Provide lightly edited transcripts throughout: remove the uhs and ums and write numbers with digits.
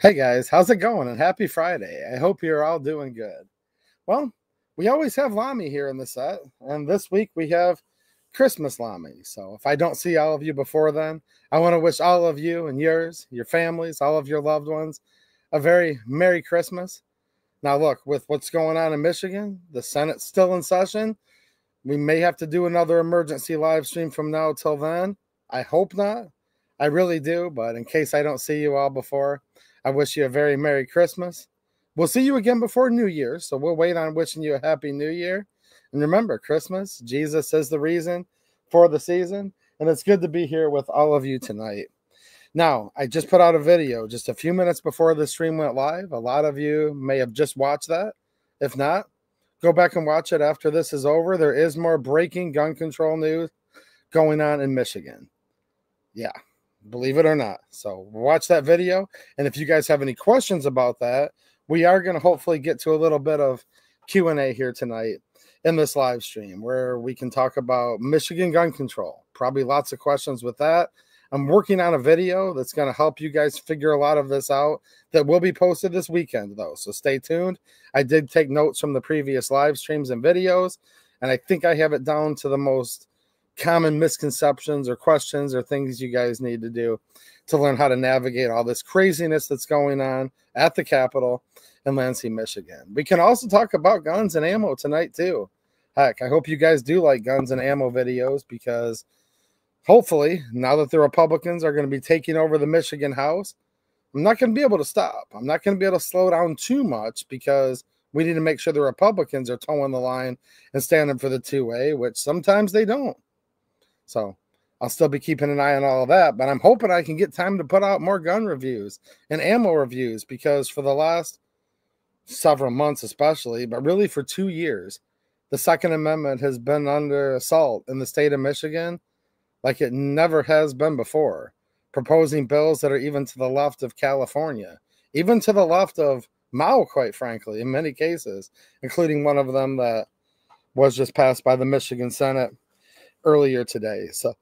Hey guys, how's it going? And happy Friday. I hope you're all doing good. Well, we always have Lamy here in the set, and this week we have Christmas Lamy. So if I don't see all of you before then, I want to wish all of you and yours, your families, all of your loved ones, a very Merry Christmas. Now look, with what's going on in Michigan, the Senate's still in session. We may have to do another emergency live stream from now till then. I hope not. I really do, but in case I don't see you all before, I wish you a very Merry Christmas. We'll see you again before New Year, so we'll wait on wishing you a Happy New Year. And remember, Christmas, Jesus is the reason for the season, and it's good to be here with all of you tonight. Now, I just put out a video just a few minutes before the stream went live. A lot of you may have just watched that. If not, go back and watch it after this is over. There is more breaking gun control news going on in Michigan. Yeah. Believe it or not. So watch that video. And if you guys have any questions about that, we are going to hopefully get to a little bit of Q&A here tonight in this live stream where we can talk about Michigan gun control. Probably lots of questions with that. I'm working on a video that's going to help you guys figure a lot of this out that will be posted this weekend, though. So stay tuned. I did take notes from the previous live streams and videos, and I think I have it down to the most common misconceptions or questions or things you guys need to do to learn how to navigate all this craziness that's going on at the Capitol in Lansing, Michigan. We can also talk about guns and ammo tonight too. Heck, I hope you guys do like guns and ammo videos because hopefully now that the Republicans are going to be taking over the Michigan House, I'm not going to be able to stop. I'm not going to be able to slow down too much because we need to make sure the Republicans are towing the line and standing for the two-way, which sometimes they don't. So I'll still be keeping an eye on all of that, but I'm hoping I can get time to put out more gun reviews and ammo reviews because for the last several months especially, but really for 2 years, the Second Amendment has been under assault in the state of Michigan like it never has been before, proposing bills that are even to the left of California, even to the left of Mao, quite frankly, in many cases, including one of them that was just passed by the Michigan Senate earlier today. So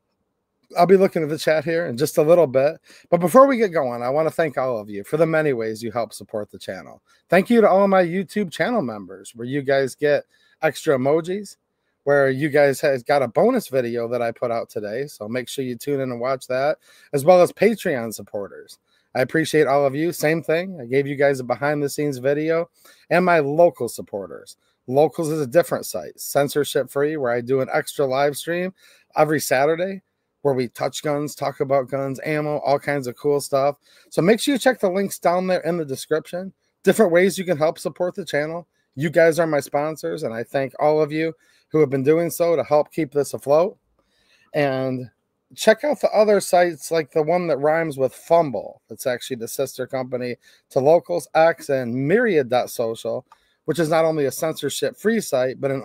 I'll be looking at the chat here in just a little bit. But before we get going, I want to thank all of you for the many ways you help support the channel. Thank you to all my YouTube channel members where you guys get extra emojis, where you guys has got a bonus video that I put out today. So make sure you tune in and watch that, as well as Patreon supporters. I appreciate all of you. Same thing. I gave you guys a behind the scenes video and my local supporters. Locals is a different site, censorship free, where I do an extra live stream every Saturday where we touch guns, talk about guns, ammo, all kinds of cool stuff. So make sure you check the links down there in the description. Different ways you can help support the channel. You guys are my sponsors, and I thank all of you who have been doing so to help keep this afloat. And check out the other sites like the one that rhymes with Fumble. It's actually the sister company to Locals, X, and Myriad.social, which is not only a censorship-free site, but an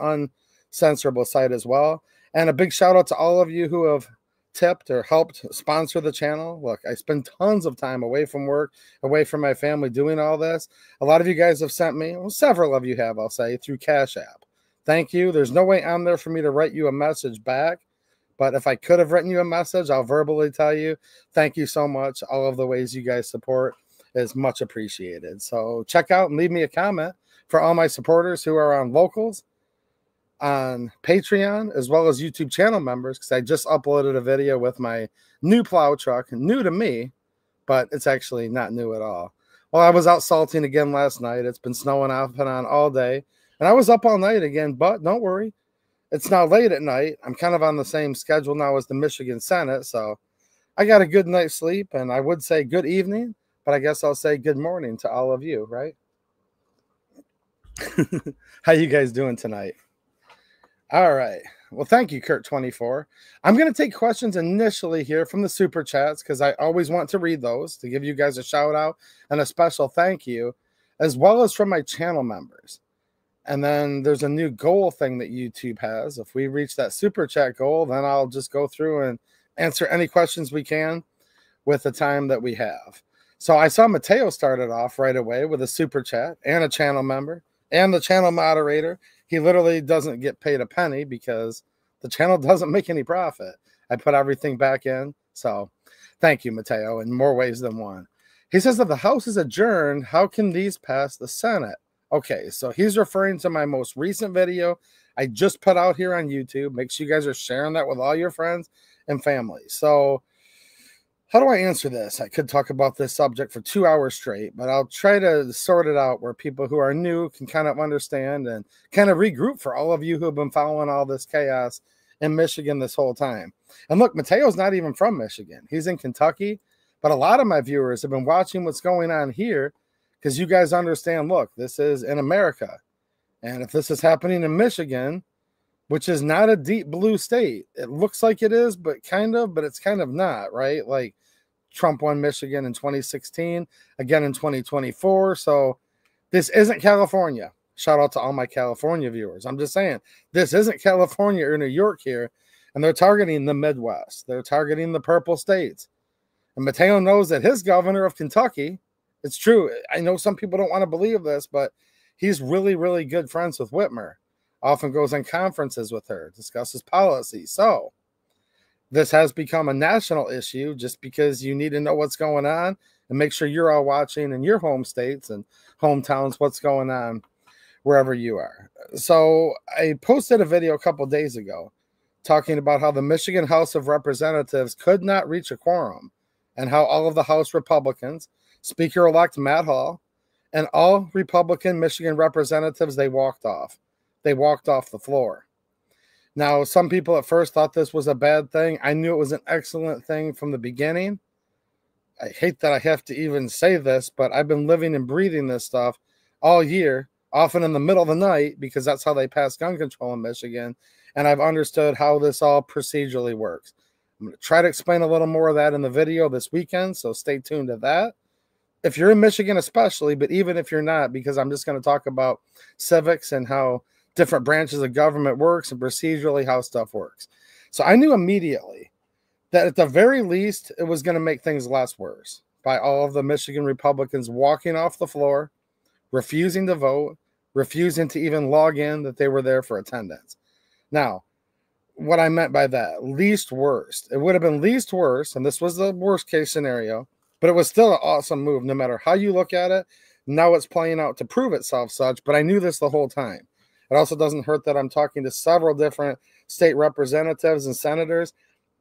uncensorable site as well. And a big shout-out to all of you who have tipped or helped sponsor the channel. Look, I spend tons of time away from work, away from my family doing all this. A lot of you guys have sent me, well, several of you have, I'll say, through Cash App. Thank you. There's no way on there for me to write you a message back. But if I could have written you a message, I'll verbally tell you, thank you so much. All of the ways you guys support is much appreciated. So check out and leave me a comment for all my supporters who are on Locals, on Patreon, as well as YouTube channel members, because I just uploaded a video with my new plow truck, new to me, but it's actually not new at all. Well, I was out salting again last night. It's been snowing off and on all day, and I was up all night again, but don't worry. It's now late at night. I'm kind of on the same schedule now as the Michigan Senate, so I got a good night's sleep, and I would say good evening, but I guess I'll say good morning to all of you, right? How you guys doing tonight? All right. Well, thank you, Kurt24. I'm going to take questions initially here from the super chats because I always want to read those to give you guys a shout out and a special thank you, as well as from my channel members. And then there's a new goal thing that YouTube has. If we reach that super chat goal, then I'll just go through and answer any questions we can with the time that we have. So I saw Mateo started off right away with a super chat and a channel member and the channel moderator. He literally doesn't get paid a penny because the channel doesn't make any profit. I put everything back in. So thank you, Mateo, in more ways than one. He says that the House is adjourned. How can these pass the Senate? Okay, so he's referring to my most recent video I just put out here on YouTube. Make sure you guys are sharing that with all your friends and family. So how do I answer this? I could talk about this subject for 2 hours straight, but I'll try to sort it out where people who are new can kind of understand and kind of regroup for all of you who have been following all this chaos in Michigan this whole time. And look, Mateo's not even from Michigan. He's in Kentucky, but a lot of my viewers have been watching what's going on here because you guys understand, look, this is in America. And if this is happening in Michigan, which is not a deep blue state, it looks like it is, but it's kind of not, right? Like Trump won Michigan in 2016, again in 2024. So this isn't California. Shout out to all my California viewers. I'm just saying, this isn't California or New York here, and they're targeting the Midwest. They're targeting the purple states. And Mateo knows that his governor of Kentucky, it's true. I know some people don't want to believe this, but he's really, really good friends with Whitmer. Often goes on conferences with her, discusses policy. So this has become a national issue just because you need to know what's going on and make sure you're all watching in your home states and hometowns what's going on wherever you are. So I posted a video a couple days ago talking about how the Michigan House of Representatives could not reach a quorum and how all of the House Republicans, Speaker-elect Matt Hall, and all Republican Michigan representatives, they walked off. They walked off the floor. Now, some people at first thought this was a bad thing. I knew it was an excellent thing from the beginning. I hate that I have to even say this, but I've been living and breathing this stuff all year, often in the middle of the night, because that's how they pass gun control in Michigan, and I've understood how this all procedurally works. I'm going to try to explain a little more of that in the video this weekend, so stay tuned to that. If you're in Michigan especially, but even if you're not, because I'm just going to talk about civics and how different branches of government works and procedurally how stuff works. So I knew immediately that at the very least, it was going to make things less worse by all of the Michigan Republicans walking off the floor, refusing to vote, refusing to even log in that they were there for attendance. Now, what I meant by that, least worst, it would have been least worst, and this was the worst case scenario, but it was still an awesome move no matter how you look at it. Now it's playing out to prove itself such, but I knew this the whole time. It also doesn't hurt that I'm talking to several different state representatives and senators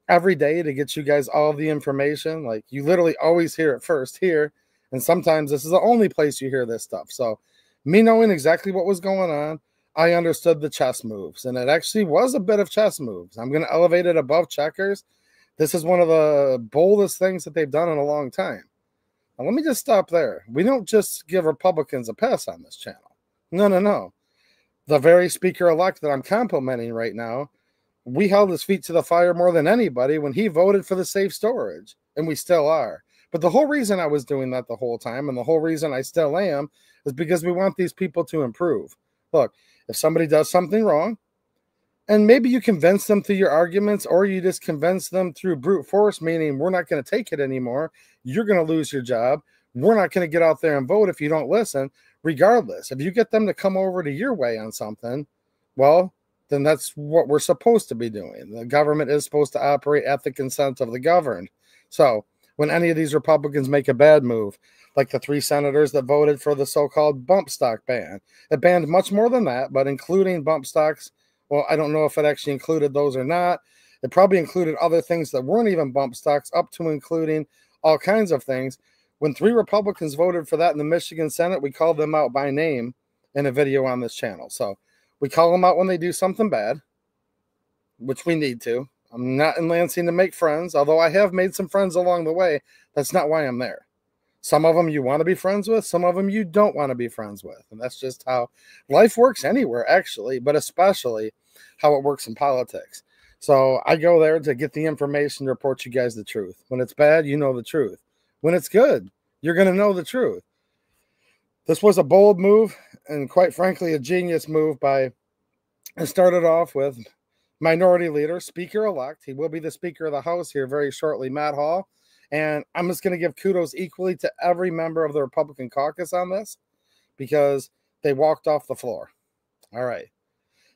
every day to get you guys all the information. Like, you literally always hear it first here, and sometimes this is the only place you hear this stuff. So me knowing exactly what was going on, I understood the chess moves, and it actually was a bit of chess moves. I'm going to elevate it above checkers. This is one of the boldest things that they've done in a long time. Now, let me just stop there. We don't just give Republicans a pass on this channel. No. The very speaker-elect that I'm complimenting right now, we held his feet to the fire more than anybody when he voted for the safe storage, and we still are. But the whole reason I was doing that the whole time, and the whole reason I still am, is because we want these people to improve. Look, if somebody does something wrong, and maybe you convince them through your arguments, or you just convince them through brute force, meaning we're not going to take it anymore, you're going to lose your job, we're not going to get out there and vote if you don't listen. Regardless, if you get them to come over to your way on something, well, then that's what we're supposed to be doing. The government is supposed to operate at the consent of the governed. So when any of these Republicans make a bad move, like the 3 senators that voted for the so-called bump stock ban, it banned much more than that, but including bump stocks, well, I don't know if it actually included those or not. It probably included other things that weren't even bump stocks, up to including all kinds of things. When 3 Republicans voted for that in the Michigan Senate, we called them out by name in a video on this channel. So we call them out when they do something bad, which we need to. I'm not in Lansing to make friends, although I have made some friends along the way. That's not why I'm there. Some of them you want to be friends with, some of them you don't want to be friends with. And that's just how life works anywhere, actually, but especially how it works in politics. So I go there to get the information to report you guys the truth. When it's bad, you know the truth. When it's good, you're going to know the truth. This was a bold move and, quite frankly, a genius move by, it started off with Minority Leader, Speaker-elect. He will be the Speaker of the House here very shortly, Matt Hall. And I'm just going to give kudos equally to every member of the Republican caucus on this because they walked off the floor. All right.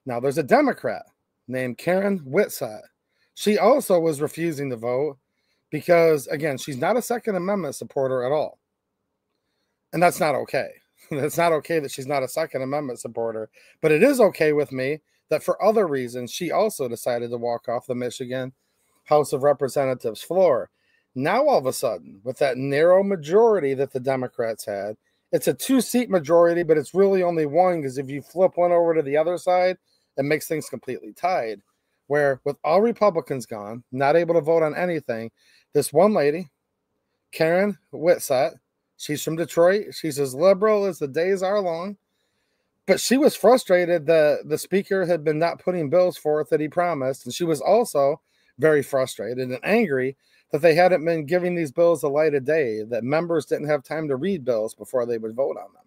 Now, there's a Democrat named Karen Whitsett. She also was refusing to vote because, again, she's not a Second Amendment supporter at all. And that's not okay. It's not okay that she's not a Second Amendment supporter, but it is okay with me that for other reasons, she also decided to walk off the Michigan House of Representatives floor. Now, all of a sudden, with that narrow majority that the Democrats had, it's a 2-seat majority, but it's really only one, because if you flip one over to the other side, it makes things completely tied. Where with all Republicans gone, not able to vote on anything, this one lady, Karen Whitsett, she's from Detroit. She's as liberal as the days are long. But she was frustrated that the speaker had been not putting bills forth that he promised. And she was also very frustrated and angry that they hadn't been giving these bills the light of day, that members didn't have time to read bills before they would vote on them.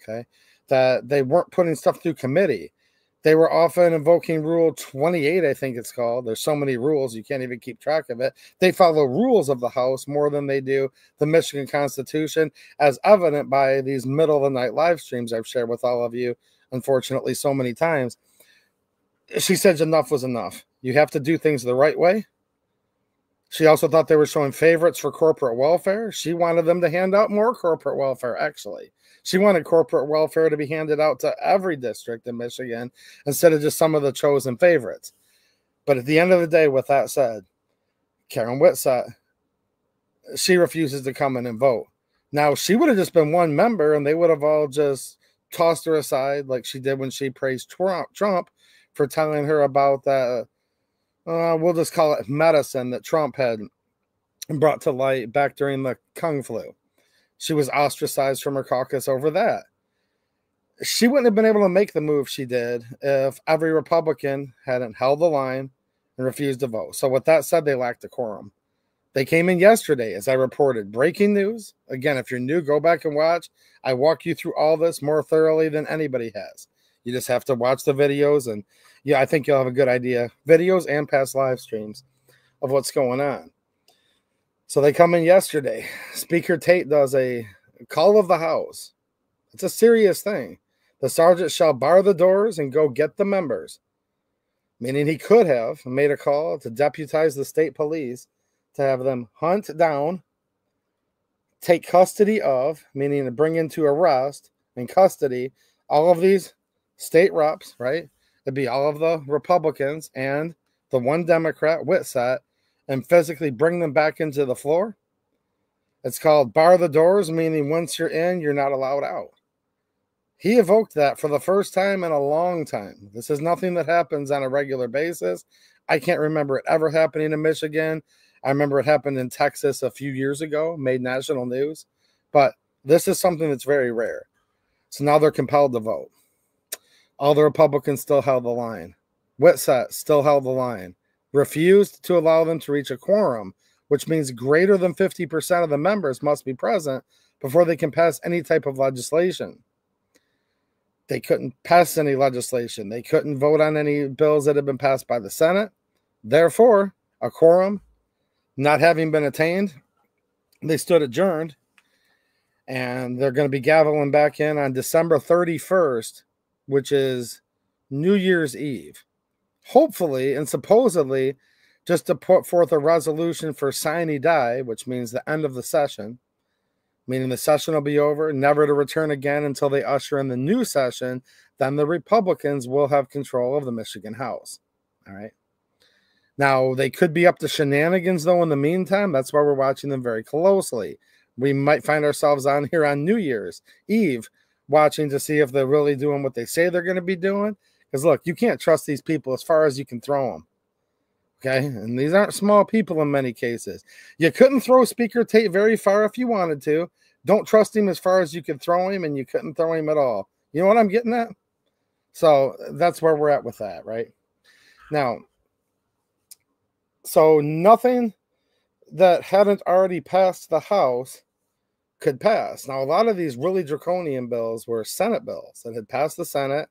Okay. That they weren't putting stuff through committee. They were often invoking Rule 28, I think it's called. There's so many rules, you can't even keep track of it. They follow rules of the House more than they do the Michigan Constitution, as evident by these middle-of-the-night live streams I've shared with all of you, unfortunately, so many times. She said enough was enough. You have to do things the right way. She also thought they were showing favorites for corporate welfare. She wanted them to hand out more corporate welfare, actually. She wanted corporate welfare to be handed out to every district in Michigan instead of just some of the chosen favorites. But at the end of the day, with that said, Karen Whitsett, she refuses to come in and vote. Now, she would have just been one member, and they would have all just tossed her aside like she did when she praised Trump for telling her about that, we'll just call it medicine that Trump had brought to light back during the Kung flu. She was ostracized from her caucus over that. She wouldn't have been able to make the move she did if every Republican hadn't held the line and refused to vote. So with that said, they lacked a quorum. They came in yesterday, as I reported. Breaking news. Again, if you're new, go back and watch. I walk you through all this more thoroughly than anybody has. You just have to watch the videos, and yeah, I think you'll have a good idea. Videos and past live streams of what's going on. So they come in yesterday. Speaker Tate does a call of the House. It's a serious thing. The sergeant shall bar the doors and go get the members. Meaning he could have made a call to deputize the state police to have them hunt down, take custody of, meaning to bring into arrest and custody, all of these state reps, right? It'd be all of the Republicans and the one Democrat, Whitsett, and physically bring them back into the floor. It's called bar the doors, meaning once you're in, you're not allowed out. He evoked that for the first time in a long time. This is nothing that happens on a regular basis. I can't remember it ever happening in Michigan. I remember it happened in Texas a few years ago, made national news. But this is something that's very rare. So now they're compelled to vote. All the Republicans still held the line. Whitsett still held the line. Refused to allow them to reach a quorum, which means greater than 50% of the members must be present before they can pass any type of legislation. They couldn't pass any legislation. They couldn't vote on any bills that had been passed by the Senate. Therefore, a quorum not having been attained, they stood adjourned, and they're going to be gaveling back in on December 31st, which is New Year's Eve. Hopefully and supposedly just to put forth a resolution for sine die, which means the end of the session, meaning the session will be over, never to return again until they usher in the new session. Then the Republicans will have control of the Michigan House. All right. Now, they could be up to shenanigans, though, in the meantime. That's why we're watching them very closely. We might find ourselves on here on New Year's Eve watching to see if they're really doing what they say they're going to be doing. Because, look, you can't trust these people as far as you can throw them. Okay? And these aren't small people in many cases. You couldn't throw Speaker Tate very far if you wanted to. Don't trust him as far as you could throw him, and you couldn't throw him at all. You know what I'm getting at? So that's where we're at with that, right? Now, so nothing that hadn't already passed the House could pass. Now, a lot of these really draconian bills were Senate bills that had passed the Senate,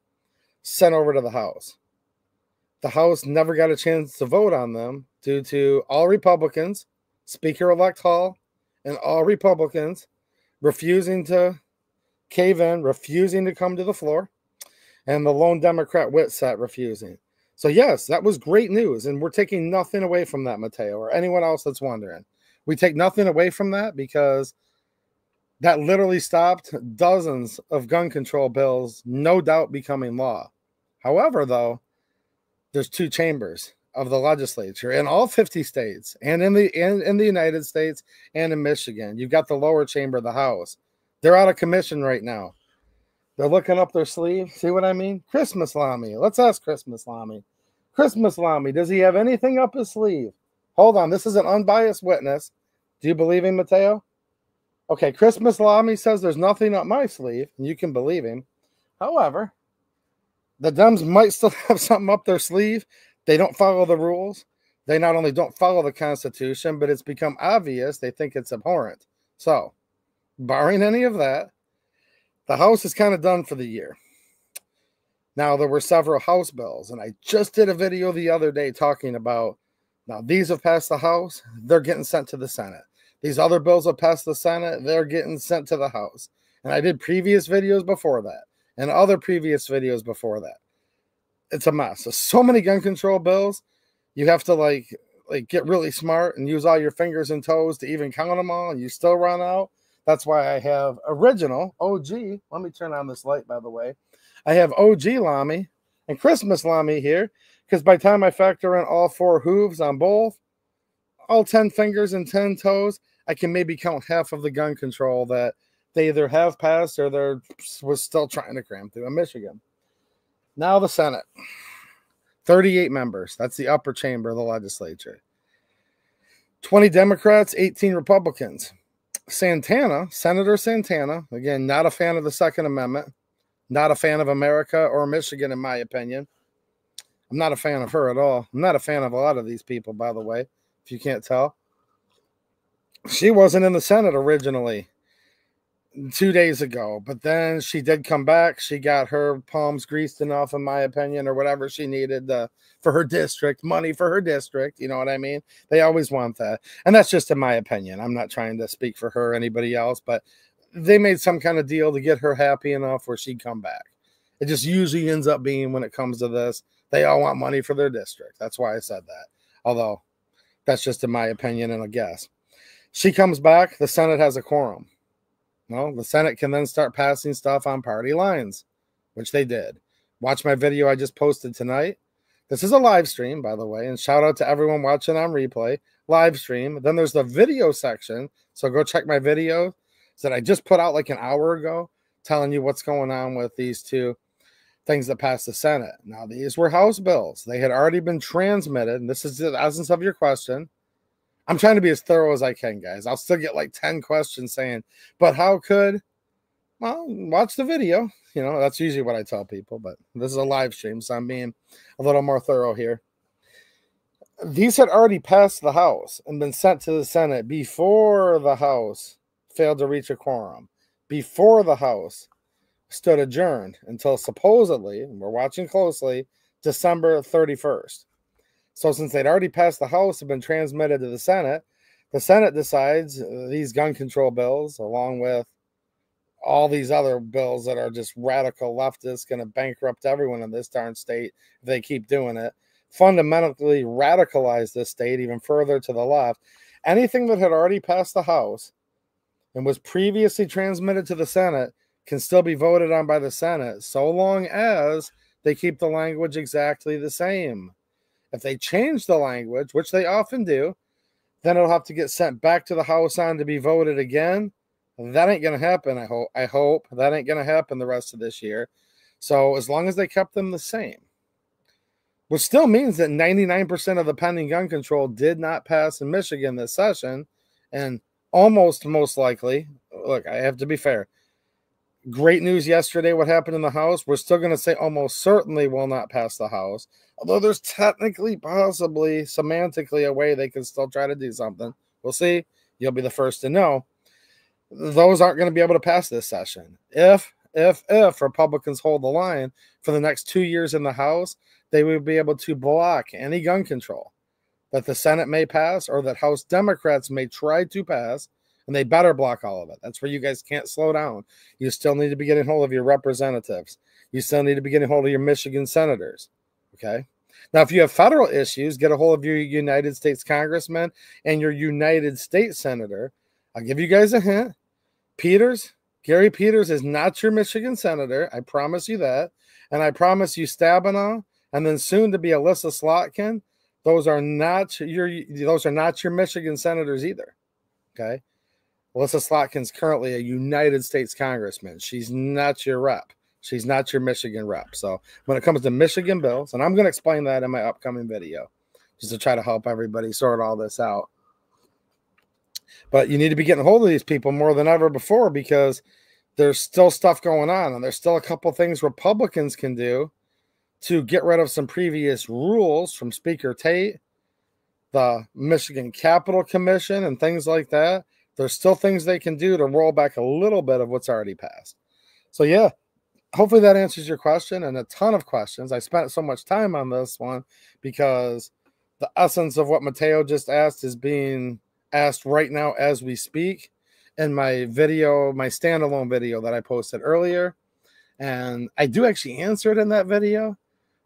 sent over to the House. The House never got a chance to vote on them due to all Republicans, Speaker-elect Hall, and all Republicans refusing to cave in, refusing to come to the floor, and the lone Democrat Whitsett refusing. So, yes, that was great news, and we're taking nothing away from that, Mateo, or anyone else that's wondering. We take nothing away from that because that literally stopped dozens of gun control bills, no doubt becoming law. However, though, there's two chambers of the legislature in all 50 states and in the United States and in Michigan. You've got the lower chamber of the House. They're out of commission right now. They're looking up their sleeve. See what I mean? Christmas Lamy. Let's ask Christmas Lamy. Christmas Lamy, does he have anything up his sleeve? Hold on. This is an unbiased witness. Do you believe him, Mateo? Okay, Christmas Lamy says there's nothing up my sleeve, and you can believe him. However, the Dems might still have something up their sleeve. They don't follow the rules. They not only don't follow the Constitution, but it's become obvious they think it's abhorrent. So, barring any of that, the House is kind of done for the year. Now, there were several House bills, and I just did a video the other day talking about, now these have passed the House, they're getting sent to the Senate. These other bills have passed the Senate, they're getting sent to the House. And I did previous videos before that, and other previous videos before that. It's a mess. There's so many gun control bills, you have to like get really smart and use all your fingers and toes to even count them all, and you still run out. That's why I have original OG. Let me turn on this light, by the way. I have OG Lamy and Christmas Lamy here, because by the time I factor in all 4 hooves on both, all 10 fingers and 10 toes, I can maybe count half of the gun control that they either have passed or they're was still trying to cram through in Michigan. Now the Senate. 38 members. That's the upper chamber of the legislature. 20 Democrats, 18 Republicans. Santana, Senator Santana, again, not a fan of the Second Amendment, not a fan of America or Michigan, in my opinion. I'm not a fan of her at all. I'm not a fan of a lot of these people, by the way, if you can't tell. She wasn't in the Senate originally 2 days ago, but then she did come back. She got her palms greased enough, in my opinion, or whatever she needed for her district, money for her district. You know what I mean? They always want that. And that's just in my opinion. I'm not trying to speak for her or anybody else, but they made some kind of deal to get her happy enough where she'd come back. It just usually ends up being, when it comes to this, they all want money for their district. That's why I said that. Although that's just in my opinion and a guess. She comes back. The Senate has a quorum. Well, the Senate can then start passing stuff on party lines, which they did. Watch my video I just posted tonight. This is a live stream, by the way, and shout out to everyone watching on replay. Live stream. Then there's the video section, so go check my video that I just put out like an hour ago telling you what's going on with these two things that passed the Senate. Now, these were House bills. They had already been transmitted, and this is the essence of your question. I'm trying to be as thorough as I can, guys. I'll still get like 10 questions saying, but how could? Well, watch the video. You know, that's usually what I tell people, but this is a live stream, so I'm being a little more thorough here. These had already passed the House and been sent to the Senate before the House failed to reach a quorum, before the House stood adjourned until supposedly, and we're watching closely, December 31st. So since they'd already passed the House and been transmitted to the Senate decides these gun control bills, along with all these other bills that are just radical leftists, going to bankrupt everyone in this darn state if they keep doing it, fundamentally radicalize this state even further to the left. Anything that had already passed the House and was previously transmitted to the Senate can still be voted on by the Senate, so long as they keep the language exactly the same. If they change the language, which they often do, then it'll have to get sent back to the House on to be voted again. That ain't going to happen, I hope. That ain't going to happen the rest of this year. So as long as they kept them the same, which still means that 99% of the pending gun control did not pass in Michigan this session, and almost most likely, look, I have to be fair, great news yesterday what happened in the House. We're still going to say almost certainly will not pass the House, although there's technically, possibly, semantically a way they can still try to do something. We'll see. You'll be the first to know. Those aren't going to be able to pass this session. If Republicans hold the line for the next 2 years in the House, they will be able to block any gun control that the Senate may pass or that House Democrats may try to pass, and they better block all of it. That's where you guys can't slow down. You still need to be getting hold of your representatives. You still need to be getting hold of your Michigan senators. Okay? Now, if you have federal issues, get a hold of your United States congressman and your United States senator. I'll give you guys a hint. Peters, Gary Peters is not your Michigan senator. I promise you that. And I promise you Stabenow and then soon to be Alyssa Slotkin, those are not your Michigan senators either. Okay. Alyssa Slotkin's currently a United States congressman. She's not your rep. She's not your Michigan rep. So when it comes to Michigan bills, and I'm going to explain that in my upcoming video, just to try to help everybody sort all this out. But you need to be getting a hold of these people more than ever before because there's still stuff going on, and there's still a couple things Republicans can do to get rid of some previous rules from Speaker Tate, the Michigan Capital Commission, and things like that. There's still things they can do to roll back a little bit of what's already passed. So, yeah, hopefully that answers your question and a ton of questions. I spent so much time on this one because the essence of what Mateo just asked is being asked right now as we speak in my video, my standalone video that I posted earlier. And I do actually answer it in that video,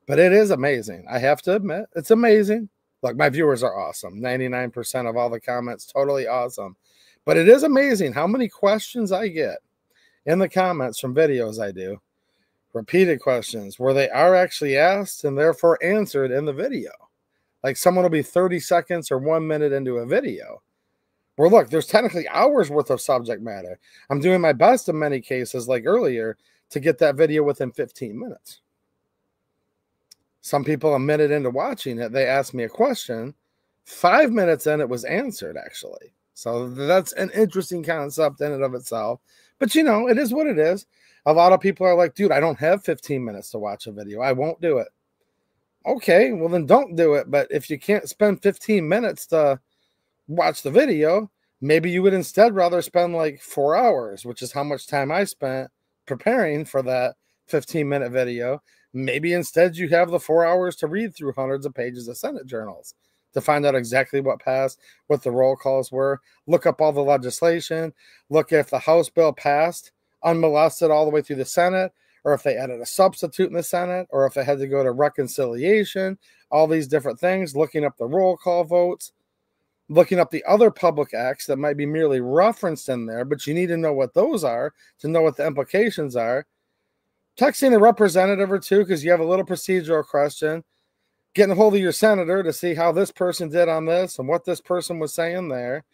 but it is amazing. I have to admit, it's amazing. Look, my viewers are awesome. 99% of all the comments, totally awesome. But it is amazing how many questions I get in the comments from videos I do. Repeated questions where they are actually asked and therefore answered in the video. Like someone will be 30 seconds or 1 minute into a video. Well, look, there's technically hours worth of subject matter. I'm doing my best in many cases, like earlier, to get that video within 15 minutes. Some people a minute into watching it, they asked me a question. 5 minutes in, it was answered, actually. So that's an interesting concept in and of itself. But, you know, it is what it is. A lot of people are like, dude, I don't have 15 minutes to watch a video. I won't do it. Okay, well, then don't do it. But if you can't spend 15 minutes to watch the video, maybe you would instead rather spend like 4 hours, which is how much time I spent preparing for that 15-minute video. Maybe instead you have the 4 hours to read through hundreds of pages of Senate journals to find out exactly what passed, what the roll calls were, look up all the legislation, look if the House bill passed unmolested all the way through the Senate, or if they added a substitute in the Senate, or if they had to go to reconciliation, all these different things, looking up the roll call votes, looking up the other public acts that might be merely referenced in there, but you need to know what those are to know what the implications are. Texting a representative or two because you have a little procedural question, getting a hold of your senator to see how this person did on this and what this person was saying there,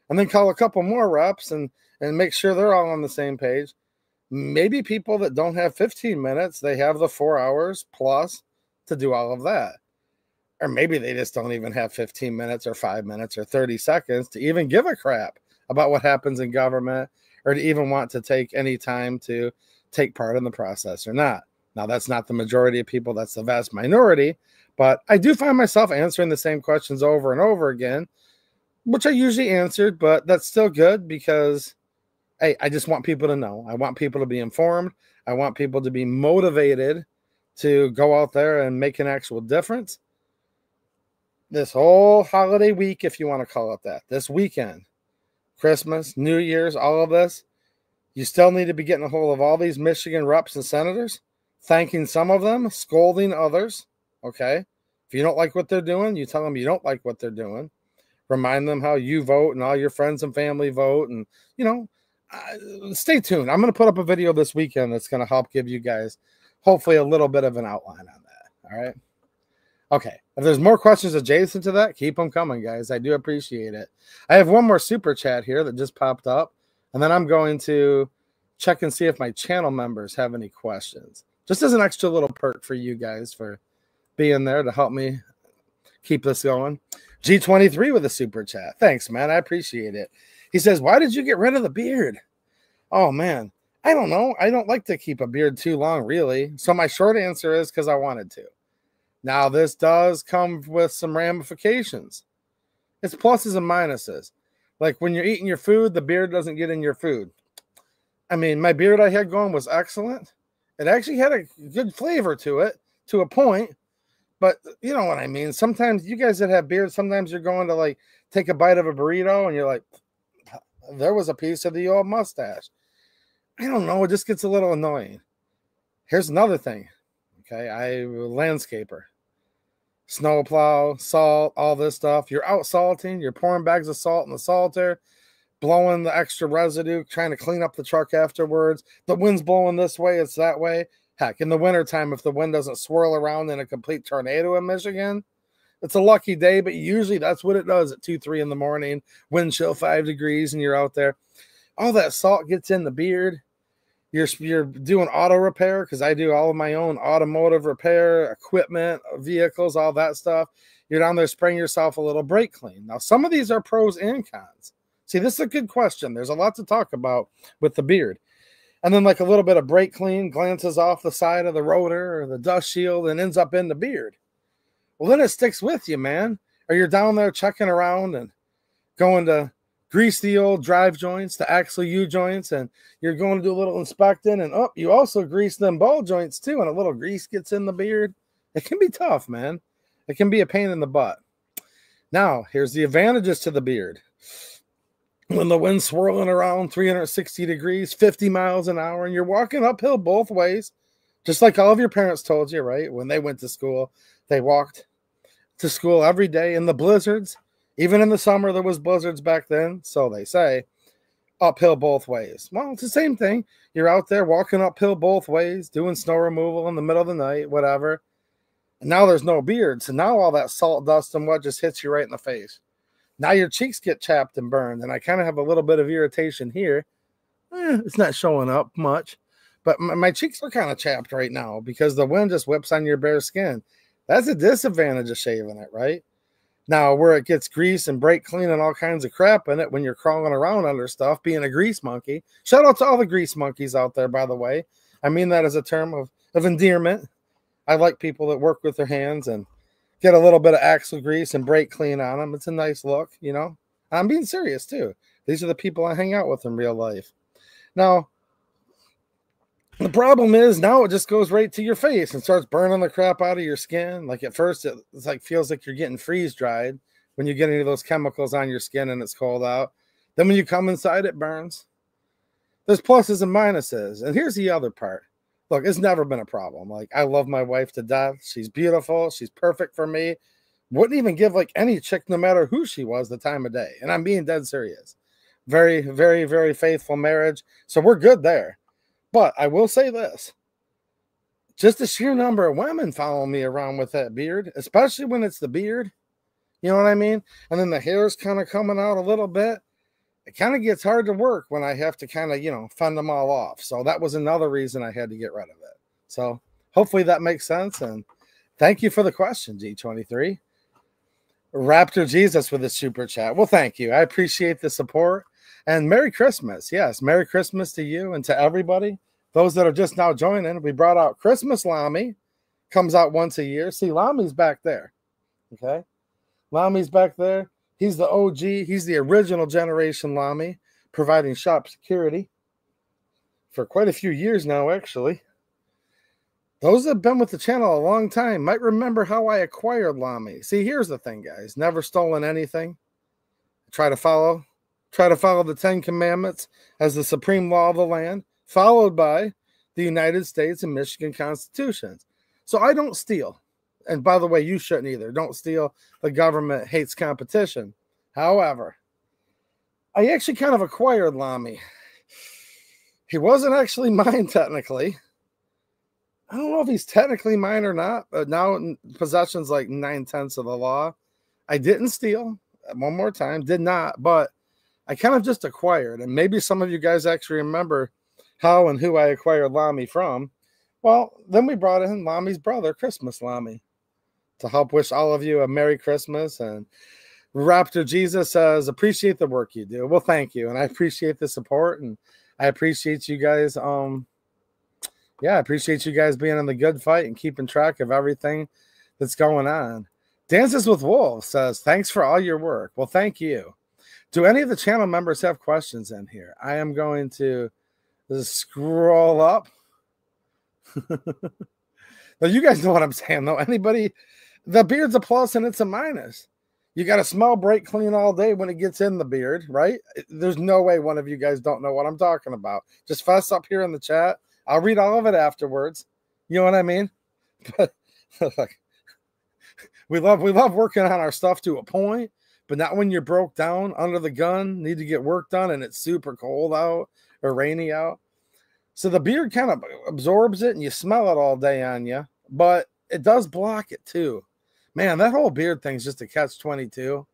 and then call a couple more reps and make sure they're all on the same page. Maybe people that don't have 15 minutes, they have the 4 hours plus to do all of that. Or maybe they just don't even have 15 minutes or 5 minutes or 30 seconds to even give a crap about what happens in government or to even want to take any time to take part in the process or not. Now, that's not the majority of people. That's the vast minority. But I do find myself answering the same questions over and over again, which I usually answered, but that's still good because, hey, I just want people to know. I want people to be informed. I want people to be motivated to go out there and make an actual difference. This whole holiday week, if you want to call it that, this weekend, Christmas, New Year's, all of this, you still need to be getting a hold of all these Michigan reps and senators, thanking some of them, scolding others, okay? If you don't like what they're doing, you tell them you don't like what they're doing. Remind them how you vote and all your friends and family vote. And, you know, stay tuned. I'm going to put up a video this weekend that's going to help give you guys hopefully a little bit of an outline on that, all right? Okay, if there's more questions adjacent to that, keep them coming, guys. I do appreciate it. I have one more super chat here that just popped up, and then I'm going to check and see if my channel members have any questions. Just as an extra little perk for you guys for being there to help me keep this going. G23 with a super chat. Thanks, man. I appreciate it. He says, why did you get rid of the beard? Oh, man. I don't know. I don't like to keep a beard too long, really. So my short answer is because I wanted to. Now, this does come with some ramifications. It's pluses and minuses. Like when you're eating your food, the beard doesn't get in your food. I mean, my beard I had going was excellent. It actually had a good flavor to it, to a point. But you know what I mean? Sometimes you guys that have beards, sometimes you're going to like take a bite of a burrito and you're like, there was a piece of the old mustache. I don't know. It just gets a little annoying. Here's another thing. Okay, I'm a landscaper. Snowplow, salt, all this stuff. You're out salting. You're pouring bags of salt in the salter. blowing the extra residue, trying to clean up the truck afterwards. The wind's blowing this way, it's that way. Heck, in the wintertime, if the wind doesn't swirl around in a complete tornado in Michigan, it's a lucky day, but usually that's what it does at 2, 3 in the morning. Wind chill 5 degrees and you're out there. All that salt gets in the beard. You're doing auto repair, because I do all of my own automotive repair, equipment, vehicles, all that stuff. You're down there spraying yourself a little brake clean. Now, some of these are pros and cons. See, this is a good question. There's a lot to talk about with the beard. And then like a little bit of brake clean glances off the side of the rotor or the dust shield and ends up in the beard. Well, then it sticks with you, man. Or you're down there checking around and going to grease the old drive joints, the axle U joints, and you're going to do a little inspecting, and you also grease them ball joints too, and a little grease gets in the beard. It can be tough, man. It can be a pain in the butt. Now, here's the advantages to the beard. When the wind's swirling around 360 degrees, 50 miles an hour, and you're walking uphill both ways, just like all of your parents told you, right? When they went to school, they walked to school every day in the blizzards. Even in the summer, there was blizzards back then, so they say, uphill both ways. Well, it's the same thing. You're out there walking uphill both ways, doing snow removal in the middle of the night, whatever. And now there's no beard, so now all that salt, dust, and what just hits you right in the face. Now your cheeks get chapped and burned, and I kind of have a little bit of irritation here. It's not showing up much, but my cheeks are kind of chapped right now because the wind just whips on your bare skin. That's a disadvantage of shaving it, right? Now, where it gets grease and brake clean and all kinds of crap in it when you're crawling around under stuff, being a grease monkey. Shout out to all the grease monkeys out there, by the way. I mean that as a term of endearment. I like people that work with their hands and get a little bit of axle grease and brake clean on them. It's a nice look, you know. I'm being serious, too. These are the people I hang out with in real life. Now, the problem is now it just goes right to your face and starts burning the crap out of your skin. Like at first, it's like feels like you're getting freeze dried when you get any of those chemicals on your skin and it's cold out. Then when you come inside, it burns. There's pluses and minuses. And here's the other part. Look, it's never been a problem. Like, I love my wife to death. She's beautiful. She's perfect for me. Wouldn't even give like any chick, no matter who she was, the time of day. And I'm being dead serious. Very, very, very faithful marriage. So we're good there. But I will say this. Just the sheer number of women follow me around with that beard, especially when it's the beard. You know what I mean? And then the hair's kind of coming out a little bit. It kind of gets hard to work when I have to kind of, you know, fend them all off. So that was another reason I had to get rid of it. So hopefully that makes sense. And thank you for the question, G23. Raptor Jesus with a super chat. Well, thank you. I appreciate the support. And Merry Christmas. Yes, Merry Christmas to you and to everybody. Those that are just now joining, we brought out Christmas Lamy. Comes out once a year. See, Lamy's back there. Okay? Lamy's back there. He's the OG. He's the original generation Lamy, providing shop security for quite a few years now, actually. Those that have been with the channel a long time might remember how I acquired Lamy. See, here's the thing, guys. Never stolen anything. Try to follow the 10 Commandments as the supreme law of the land, followed by the United States and Michigan Constitutions. So I don't steal. And by the way, you shouldn't either. Don't steal. The government hates competition. However, I actually kind of acquired Lamy. He wasn't actually mine technically. I don't know if he's technically mine or not, but now possession's like 9/10 of the law. I didn't steal. One more time, did not, but I kind of just acquired. And maybe some of you guys actually remember how and who I acquired Lamy from. Well, then we brought in Lamy's brother, Christmas Lamy, to help wish all of you a Merry Christmas. And Raptor Jesus says, appreciate the work you do. Well, thank you. And I appreciate the support. And I appreciate you guys. I appreciate you guys being in the good fight and keeping track of everything that's going on. Dances with Wolves says, thanks for all your work. Well, thank you. Do any of the channel members have questions in here? I am going to scroll up. Now, you guys know what I'm saying, though. Anybody, the beard's a plus and it's a minus. You got to smell brake clean all day when it gets in the beard, right? There's no way one of you guys don't know what I'm talking about. Just fuss up here in the chat. I'll read all of it afterwards. You know what I mean? But look, we love working on our stuff to a point, but not when you're broke down under the gun, need to get work done, and it's super cold out or rainy out. So the beard kind of absorbs it, and you smell it all day on you, but it does block it too. Man, that whole beard thing's just a catch-22.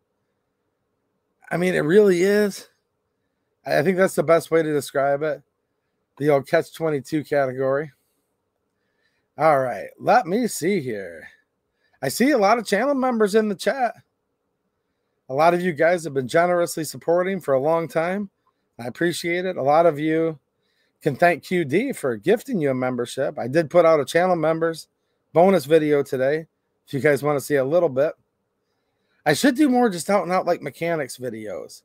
I mean, it really is. I think that's the best way to describe it. The old catch-22 category. All right, let me see here. I see a lot of channel members in the chat. A lot of you guys have been generously supporting for a long time. I appreciate it. A lot of you can thank QD for gifting you a membership. I did put out a channel members bonus video today, if you guys want to see a little bit. I should do more just out and out like mechanics videos.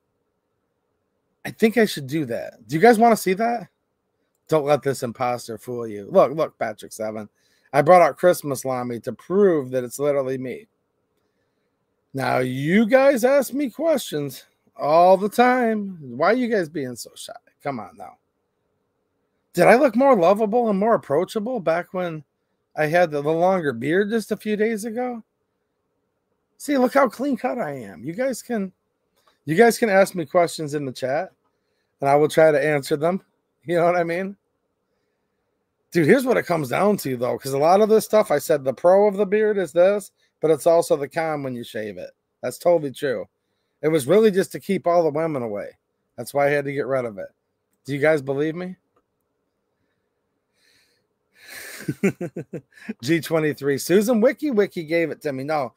I think I should do that. Do you guys want to see that? Don't let this imposter fool you. Look, Patrick 7. I brought out Christmas Lamy to prove that it's literally me. Now, you guys ask me questions all the time. Why are you guys being so shy? Come on now. Did I look more lovable and more approachable back when I had the longer beard just a few days ago? See, look how clean cut I am. You guys can ask me questions in the chat, and I will try to answer them. You know what I mean? Dude, here's what it comes down to, though, because a lot of this stuff, I said the pro of the beard is this, but it's also the con when you shave it. That's totally true. It was really just to keep all the women away. That's why I had to get rid of it. Do you guys believe me? G23. Susan Wiki gave it to me. No,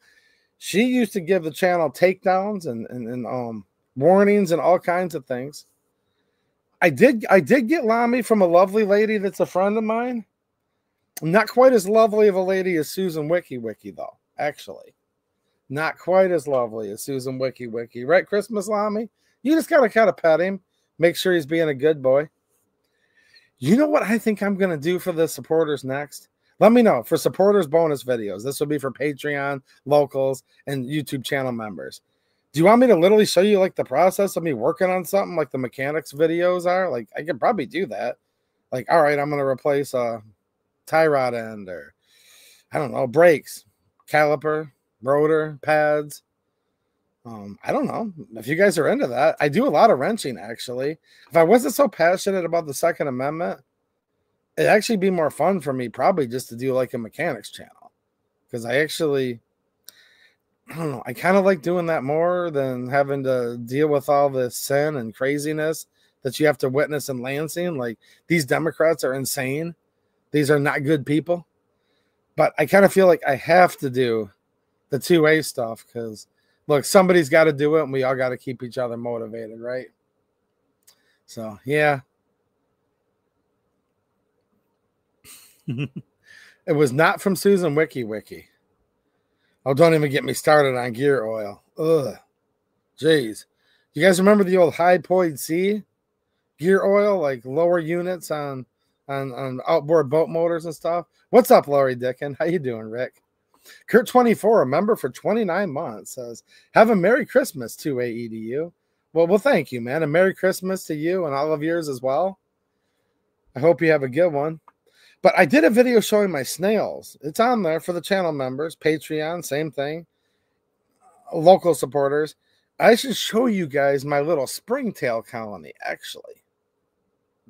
she used to give the channel takedowns and warnings and all kinds of things. I did get Lamy from a lovely lady that's a friend of mine. Not quite as lovely of a lady as Susan Wiki, though, actually. Not quite as lovely as Susan Wiki. Right, Christmas Lamy? You just got to kind of pet him. Make sure he's being a good boy. You know what I think I'm going to do for the supporters next? Let me know. For supporters bonus videos. This will be for Patreon, locals, and YouTube channel members. Do you want me to literally show you like the process of me working on something like the mechanics videos are? Like, I could probably do that. Like, all right, I'm going to replace a tie rod end or, I don't know, brakes, caliper, rotor, pads. I don't know if you guys are into that. I do a lot of wrenching, actually. If I wasn't so passionate about the Second Amendment, it'd actually be more fun for me probably just to do like a mechanics channel. Because I don't know. I kind of like doing that more than having to deal with all this sin and craziness that you have to witness in Lansing. Like, these Democrats are insane. These are not good people. But I kind of feel like I have to do the 2A stuff because, look, somebody's got to do it, and we all got to keep each other motivated, right? So, yeah. It was not from Susan Wiki. Oh, don't even get me started on gear oil. Ugh. Jeez. You guys remember the old high point C gear oil, like lower units on outboard boat motors and stuff? What's up, Laurie Dickin? How you doing, Rick? Kurt24, a member for 29 months, says, have a Merry Christmas to AEDU. Well, thank you, man. A Merry Christmas to you and all of yours as well. I hope you have a good one. But I did a video showing my snails. It's on there for the channel members. Patreon, same thing. Local supporters. I should show you guys my little springtail colony, actually.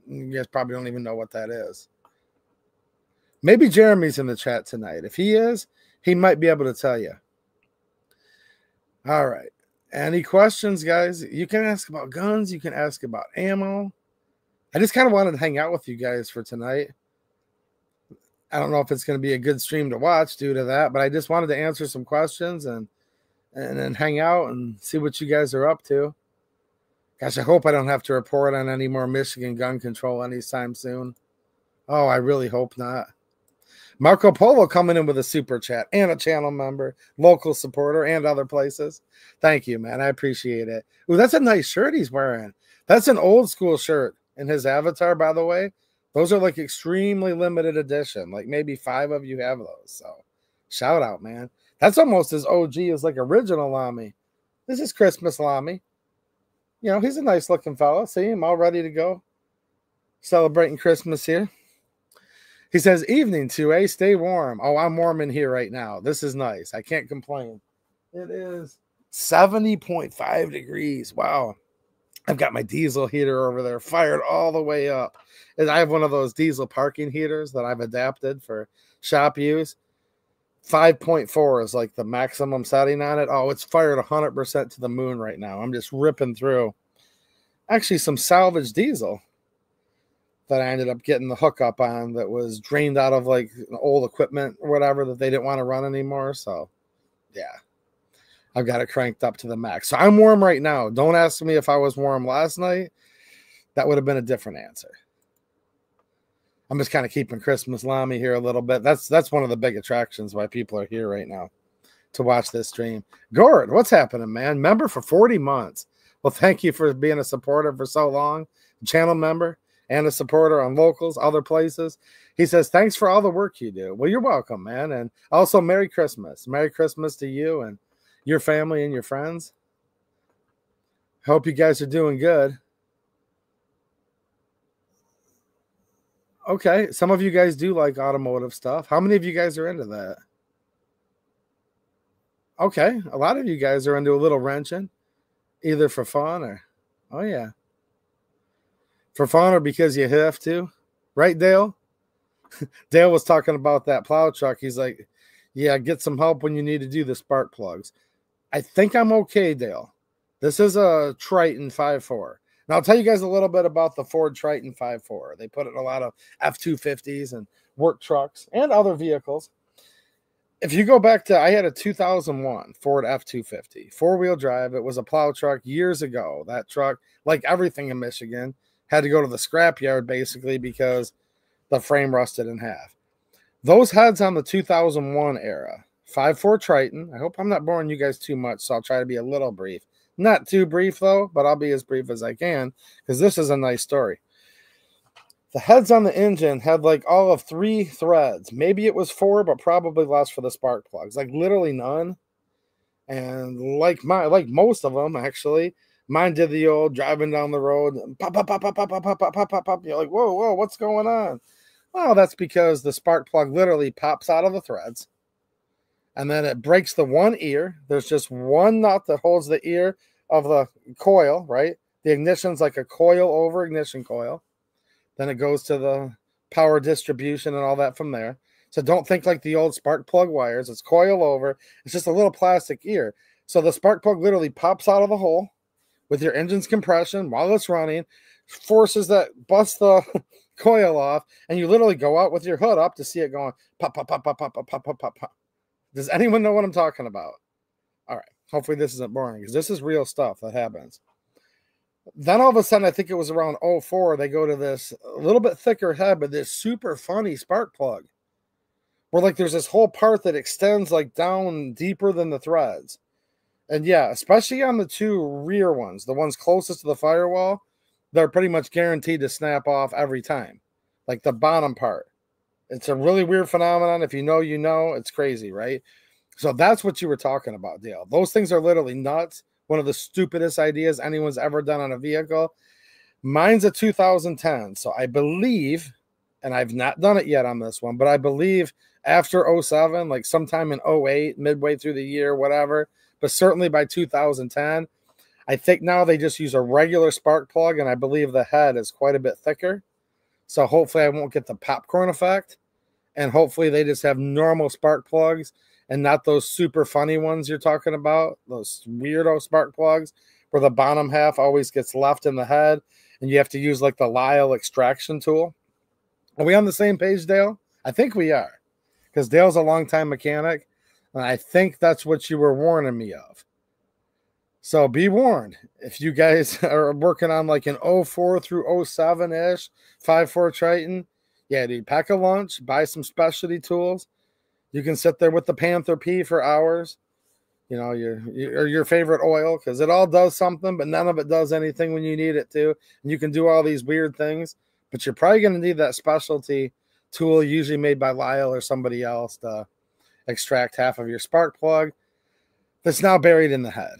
You guys probably don't even know what that is. Maybe Jeremy's in the chat tonight. If he is, he might be able to tell you. All right. Any questions, guys? You can ask about guns. You can ask about ammo. I just kind of wanted to hang out with you guys for tonight. I don't know if it's going to be a good stream to watch due to that, but I just wanted to answer some questions and then hang out and see what you guys are up to. Gosh, I hope I don't have to report on any more Michigan gun control anytime soon. Oh, I really hope not. Marco Polo coming in with a super chat and a channel member, local supporter, and other places. Thank you, man. I appreciate it. Ooh, that's a nice shirt he's wearing. That's an old school shirt in his avatar, by the way. Those are like extremely limited edition. Like maybe 5 of you have those. So shout out, man. That's almost as OG as like original Lamy. This is Christmas Lamy. You know, he's a nice looking fella. See him all ready to go. Celebrating Christmas here. He says, evening 2A, stay warm. Oh, I'm warm in here right now. This is nice. I can't complain. It is 70.5 degrees. Wow. I've got my diesel heater over there fired all the way up. And I have one of those diesel parking heaters that I've adapted for shop use. 5.4 is like the maximum setting on it. Oh, it's fired 100% to the moon right now. I'm just ripping through actually some salvage diesel that I ended up getting the hookup on that was drained out of like old equipment or whatever that they didn't want to run anymore. So yeah, I've got it cranked up to the max. So I'm warm right now. Don't ask me if I was warm last night. That would have been a different answer. I'm just kind of keeping Christmas Lamy here a little bit. That's one of the big attractions why people are here right now to watch this stream. Gord, what's happening, man? Member for 40 months. Well, thank you for being a supporter for so long. Channel member and a supporter on Locals, other places. He says, thanks for all the work you do. Well, you're welcome, man. And also Merry Christmas. Merry Christmas to you and your family and your friends. Hope you guys are doing good. Okay, some of you guys do like automotive stuff. How many of you guys are into that? Okay, a lot of you guys are into a little wrenching, either for fun or, oh yeah, for fun or because you have to. Right, Dale? Dale was talking about that plow truck. He's like, yeah, get some help when you need to do the spark plugs. I think I'm okay, Dale. This is a Triton 5.4. Now, I'll tell you guys a little bit about the Ford Triton 5.4. They put it in a lot of F-250s and work trucks and other vehicles. If you go back to, I had a 2001 Ford F-250, four-wheel drive. It was a plow truck years ago. That truck, like everything in Michigan, had to go to the scrapyard basically because the frame rusted in half. Those heads on the 2001 era, 5.4 Triton. I hope I'm not boring you guys too much, so I'll try to be a little brief. Not too brief, though, but I'll be as brief as I can because this is a nice story. The heads on the engine had like all of 3 threads. Maybe it was 4, but probably less for the spark plugs. Like literally none. And like most of them, actually, mine did the old driving down the road. Pop, pop, pop, pop, pop, pop, pop, pop, pop, pop. You're like, whoa, whoa, what's going on? Well, that's because the spark plug literally pops out of the threads. And then it breaks the one ear. There's just one nut that holds the ear of the coil, right? The ignition's like a coil over ignition coil. Then it goes to the power distribution and all that from there. So don't think like the old spark plug wires. It's coil over. It's just a little plastic ear. So the spark plug literally pops out of the hole with your engine's compression while it's running, forces that bust the coil off, and you literally go out with your hood up to see it going pop, pop, pop, pop, pop, pop, pop, pop, pop, pop. Does anyone know what I'm talking about? All right. Hopefully this isn't boring because this is real stuff that happens. Then all of a sudden, I think it was around 04, they go to this a little bit thicker head, but this super funny spark plug where like there's this whole part that extends like down deeper than the threads. And yeah, especially on the 2 rear ones, the ones closest to the firewall, they're pretty much guaranteed to snap off every time. Like the bottom part. It's a really weird phenomenon. If you know, you know. It's crazy, right? So that's what you were talking about, Dale. Those things are literally nuts. One of the stupidest ideas anyone's ever done on a vehicle. Mine's a 2010. So I believe, and I've not done it yet on this one, but I believe after 07, like sometime in 08, midway through the year, whatever, but certainly by 2010, I think now they just use a regular spark plug, and I believe the head is quite a bit thicker. So hopefully I won't get the popcorn effect. And hopefully they just have normal spark plugs and not those super funny ones you're talking about, those weirdo spark plugs where the bottom half always gets left in the head and you have to use like the Lyle extraction tool. Are we on the same page, Dale? I think we are because Dale's a longtime mechanic, and I think that's what you were warning me of. So be warned, if you guys are working on like an 04 through 07-ish 5.4 Triton, yeah, dude, pack a lunch, buy some specialty tools. You can sit there with the Panther P for hours. You know, your favorite oil, because it all does something, but none of it does anything when you need it to. And you can do all these weird things, but you're probably going to need that specialty tool, usually made by Lyle or somebody else, to extract half of your spark plug that's now buried in the head.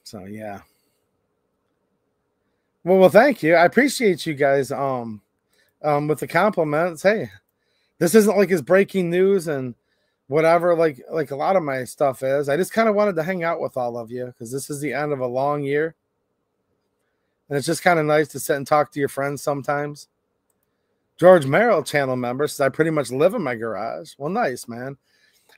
So yeah. Well, thank you. I appreciate you guys with the compliments. Hey, this isn't like his breaking news and whatever, like a lot of my stuff is. I just kind of wanted to hang out with all of you because this is the end of a long year. And it's just kind of nice to sit and talk to your friends sometimes. George Merrill channel member says, I pretty much live in my garage. Well, nice, man.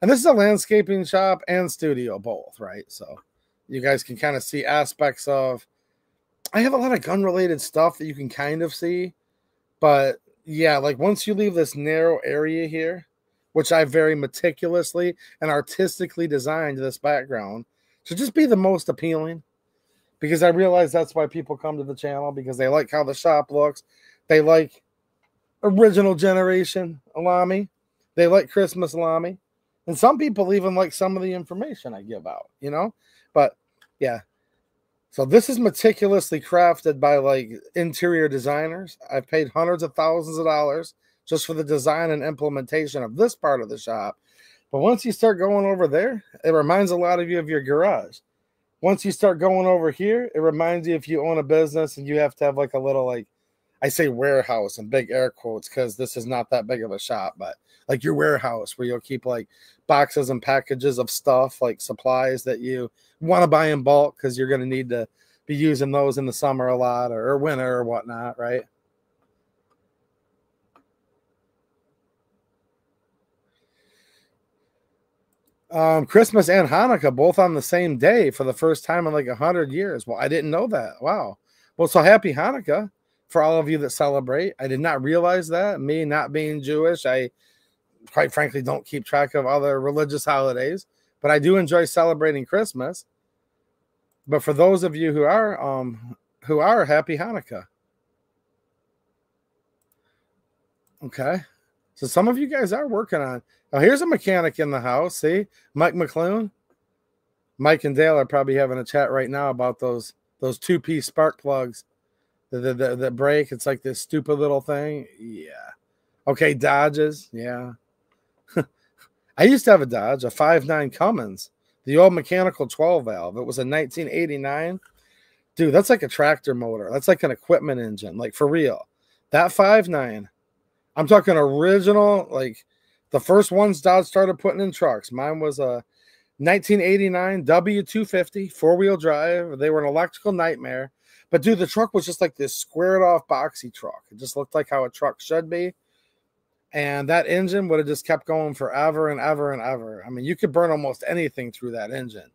And this is a landscaping shop and studio both, right? So you guys can kind of see aspects of, I have a lot of gun-related stuff that you can kind of see. But yeah, like once you leave this narrow area here, which I very meticulously and artistically designed this background to just be the most appealing, because I realize that's why people come to the channel, because they like how the shop looks. They like original generation Lamy. They like Christmas Lamy. And some people even like some of the information I give out, you know? But yeah. So this is meticulously crafted by like interior designers. I've paid hundreds of thousands of dollars just for the design and implementation of this part of the shop. But once you start going over there, it reminds a lot of you of your garage. Once you start going over here, it reminds you if you own a business and you have to have like a little, like, I say warehouse in big air quotes because this is not that big of a shop, but like your warehouse where you'll keep like boxes and packages of stuff, like supplies that you want to buy in bulk because you're going to need to be using those in the summer a lot or winter or whatnot, right? Christmas and Hanukkah both on the same day for the first time in like 100 years. Well, I didn't know that. Wow. Well, so happy Hanukkah for all of you that celebrate. I did not realize that. Me not being Jewish, I quite frankly don't keep track of other religious holidays, but I do enjoy celebrating Christmas. But for those of you who are happy Hanukkah. Okay. So some of you guys are working on. Oh, here's a mechanic in the house. See, Mike McClune. Mike and Dale are probably having a chat right now about those two-piece spark plugs that break. It's like this stupid little thing. Yeah. Okay, Dodges. Yeah. I used to have a Dodge, a 5.9 Cummins, the old mechanical 12 valve. It was a 1989. Dude, that's like a tractor motor. That's like an equipment engine, like for real. That 5.9. I'm talking original, like the first ones Dodge started putting in trucks. Mine was a 1989 W250 four-wheel drive. They were an electrical nightmare. But, dude, the truck was just like this squared-off boxy truck. It just looked like how a truck should be. And that engine would have just kept going forever and ever and ever. I mean, you could burn almost anything through that engine.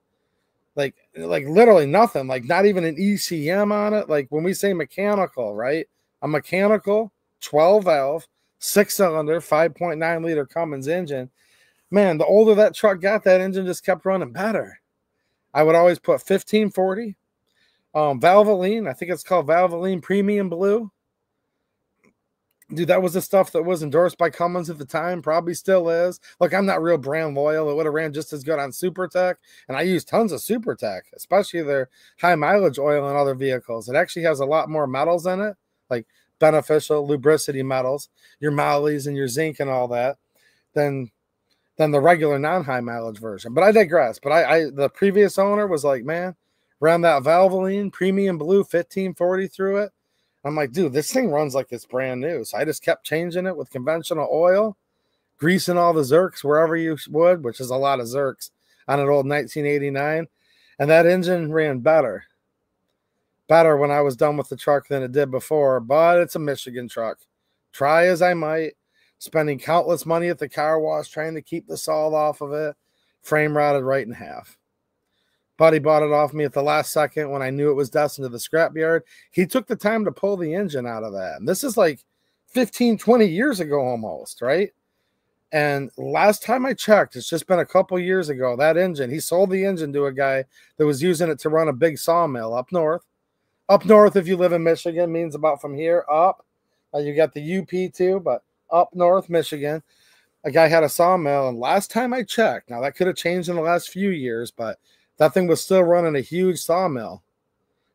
Like literally nothing. Like not even an ECM on it. Like when we say mechanical, right? A mechanical 12 valve, 6-cylinder, 5.9 liter Cummins engine. Man, the older that truck got, that engine just kept running better. I would always put 1540. Valvoline, I think it's called Valvoline Premium Blue. Dude, that was the stuff that was endorsed by Cummins at the time. Probably still is. Look, I'm not real brand loyal. It would have ran just as good on SuperTech. And I use tons of SuperTech, especially their high mileage oil in other vehicles. It actually has a lot more metals in it, like beneficial lubricity metals, your mollies and your zinc and all that, than the regular non-high mileage version. But I digress. But the previous owner was like, man, ran that Valvoline Premium Blue 1540 through it. I'm like, dude, this thing runs like it's brand new. So I just kept changing it with conventional oil, greasing all the Zerks wherever you would, which is a lot of Zerks on an old 1989. And that engine ran better when I was done with the truck than it did before. But it's a Michigan truck. Try as I might, spending countless money at the car wash trying to keep the salt off of it, frame rotted right in half. Buddy bought it off me at the last second when I knew it was destined to the scrapyard. He took the time to pull the engine out of that. And this is like 15, 20 years ago almost, right? And last time I checked, it's just been a couple years ago, that engine, he sold the engine to a guy that was using it to run a big sawmill up north. Up north, if you live in Michigan, means about from here up. You got the UP too, but up north, Michigan, a guy had a sawmill. And last time I checked, now that could have changed in the last few years, but that thing was still running a huge sawmill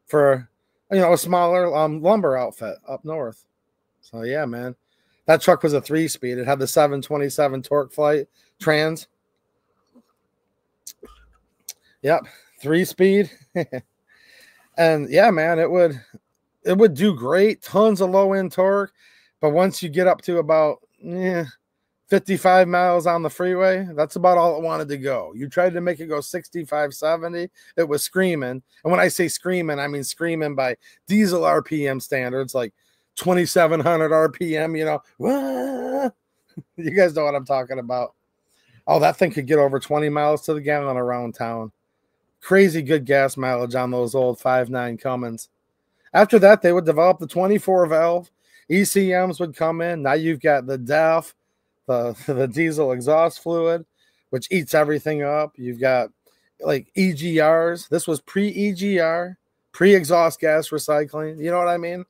for, a smaller lumber outfit up north. So, yeah, man. That truck was a 3-speed. It had the 727 torque flight trans. Yep, 3-speed. And, yeah, man, it would do great. Tons of low-end torque. But once you get up to about 55 miles on the freeway, that's about all it wanted to go. You tried to make it go 65, 70, it was screaming. And when I say screaming, I mean screaming by diesel RPM standards, like 2,700 RPM, you know. Wah! You guys know what I'm talking about. Oh, that thing could get over 20 miles to the gallon around town. Crazy good gas mileage on those old 5.9 Cummins. After that, they would develop the 24 valve. ECMs would come in. Now you've got the DEF, the diesel exhaust fluid, which eats everything up. You've got like EGRs. This was pre-EGR, pre-exhaust gas recycling. You know what I mean?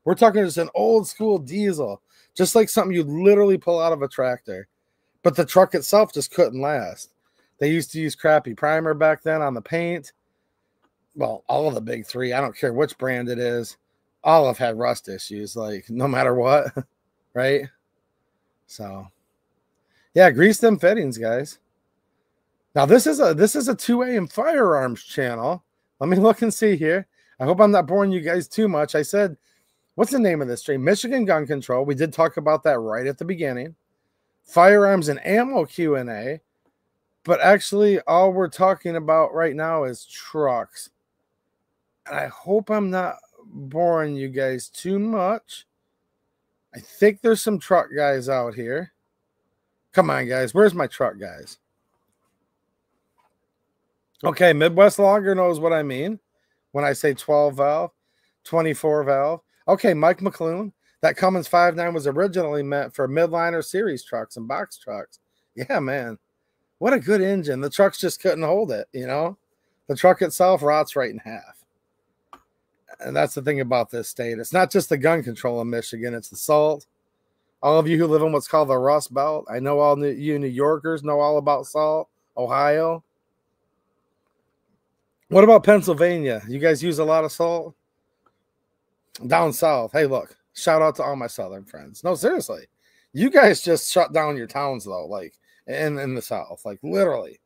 We're talking just an old school diesel, just like something you'd literally pull out of a tractor. But the truck itself just couldn't last. They used to use crappy primer back then on the paint. Well, all of the big three, I don't care which brand it is, all have had rust issues, like no matter what, right? So, yeah, grease them fittings, guys. Now, this is a 2AM Firearms channel. Let me look and see here. I hope I'm not boring you guys too much. I said, what's the name of this stream? Michigan Gun Control. We did talk about that right at the beginning. Firearms and ammo Q&A. But actually, all we're talking about right now is trucks. And I hope I'm not boring you guys too much. I think there's some truck guys out here. Come on, guys. Where's my truck guys? Okay, Midwest Logger knows what I mean when I say 12 valve, 24 valve. Okay, Mike McClune. That Cummins 5.9 was originally meant for midliner series trucks and box trucks. Yeah, man. What a good engine. The trucks just couldn't hold it, you know? The truck itself rots right in half. And that's the thing about this state. It's not just the gun control in Michigan. It's the salt. All of you who live in what's called the Rust Belt, I know all you New Yorkers know all about salt. Ohio. What about Pennsylvania? You guys use a lot of salt? Down south. Hey, look. Shout out to all my southern friends. No, seriously. You guys just shut down your towns, though, like in the south. Like, literally.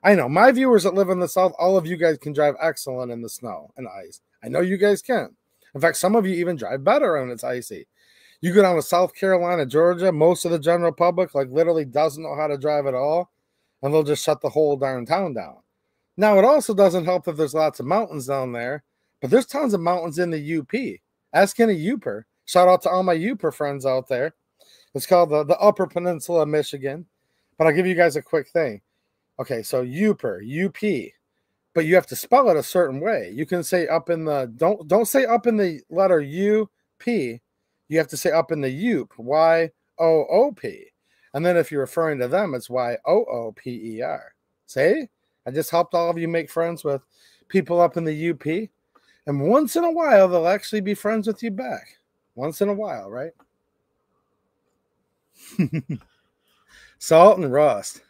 I know. My viewers that live in the south, all of you guys can drive excellent in the snow and ice. I know you guys can. In fact, some of you even drive better when it's icy. You go down to South Carolina, Georgia, most of the general public, like, literally doesn't know how to drive at all, and they'll just shut the whole darn town down. Now, it also doesn't help that there's lots of mountains down there, but there's tons of mountains in the UP. Ask any Uper. Shout out to all my Uper friends out there. It's called the Upper Peninsula of Michigan. But I'll give you guys a quick thing. Okay, so Uper, UP. But you have to spell it a certain way. You can say up in the, don't say up in the letter U-P. You have to say up in the Yoop, Y-O-O-P. And then if you're referring to them, it's Y-O-O-P-E-R. See? I just helped all of you make friends with people up in the UP. And once in a while, they'll actually be friends with you back. Once in a while, right? Salt and rust.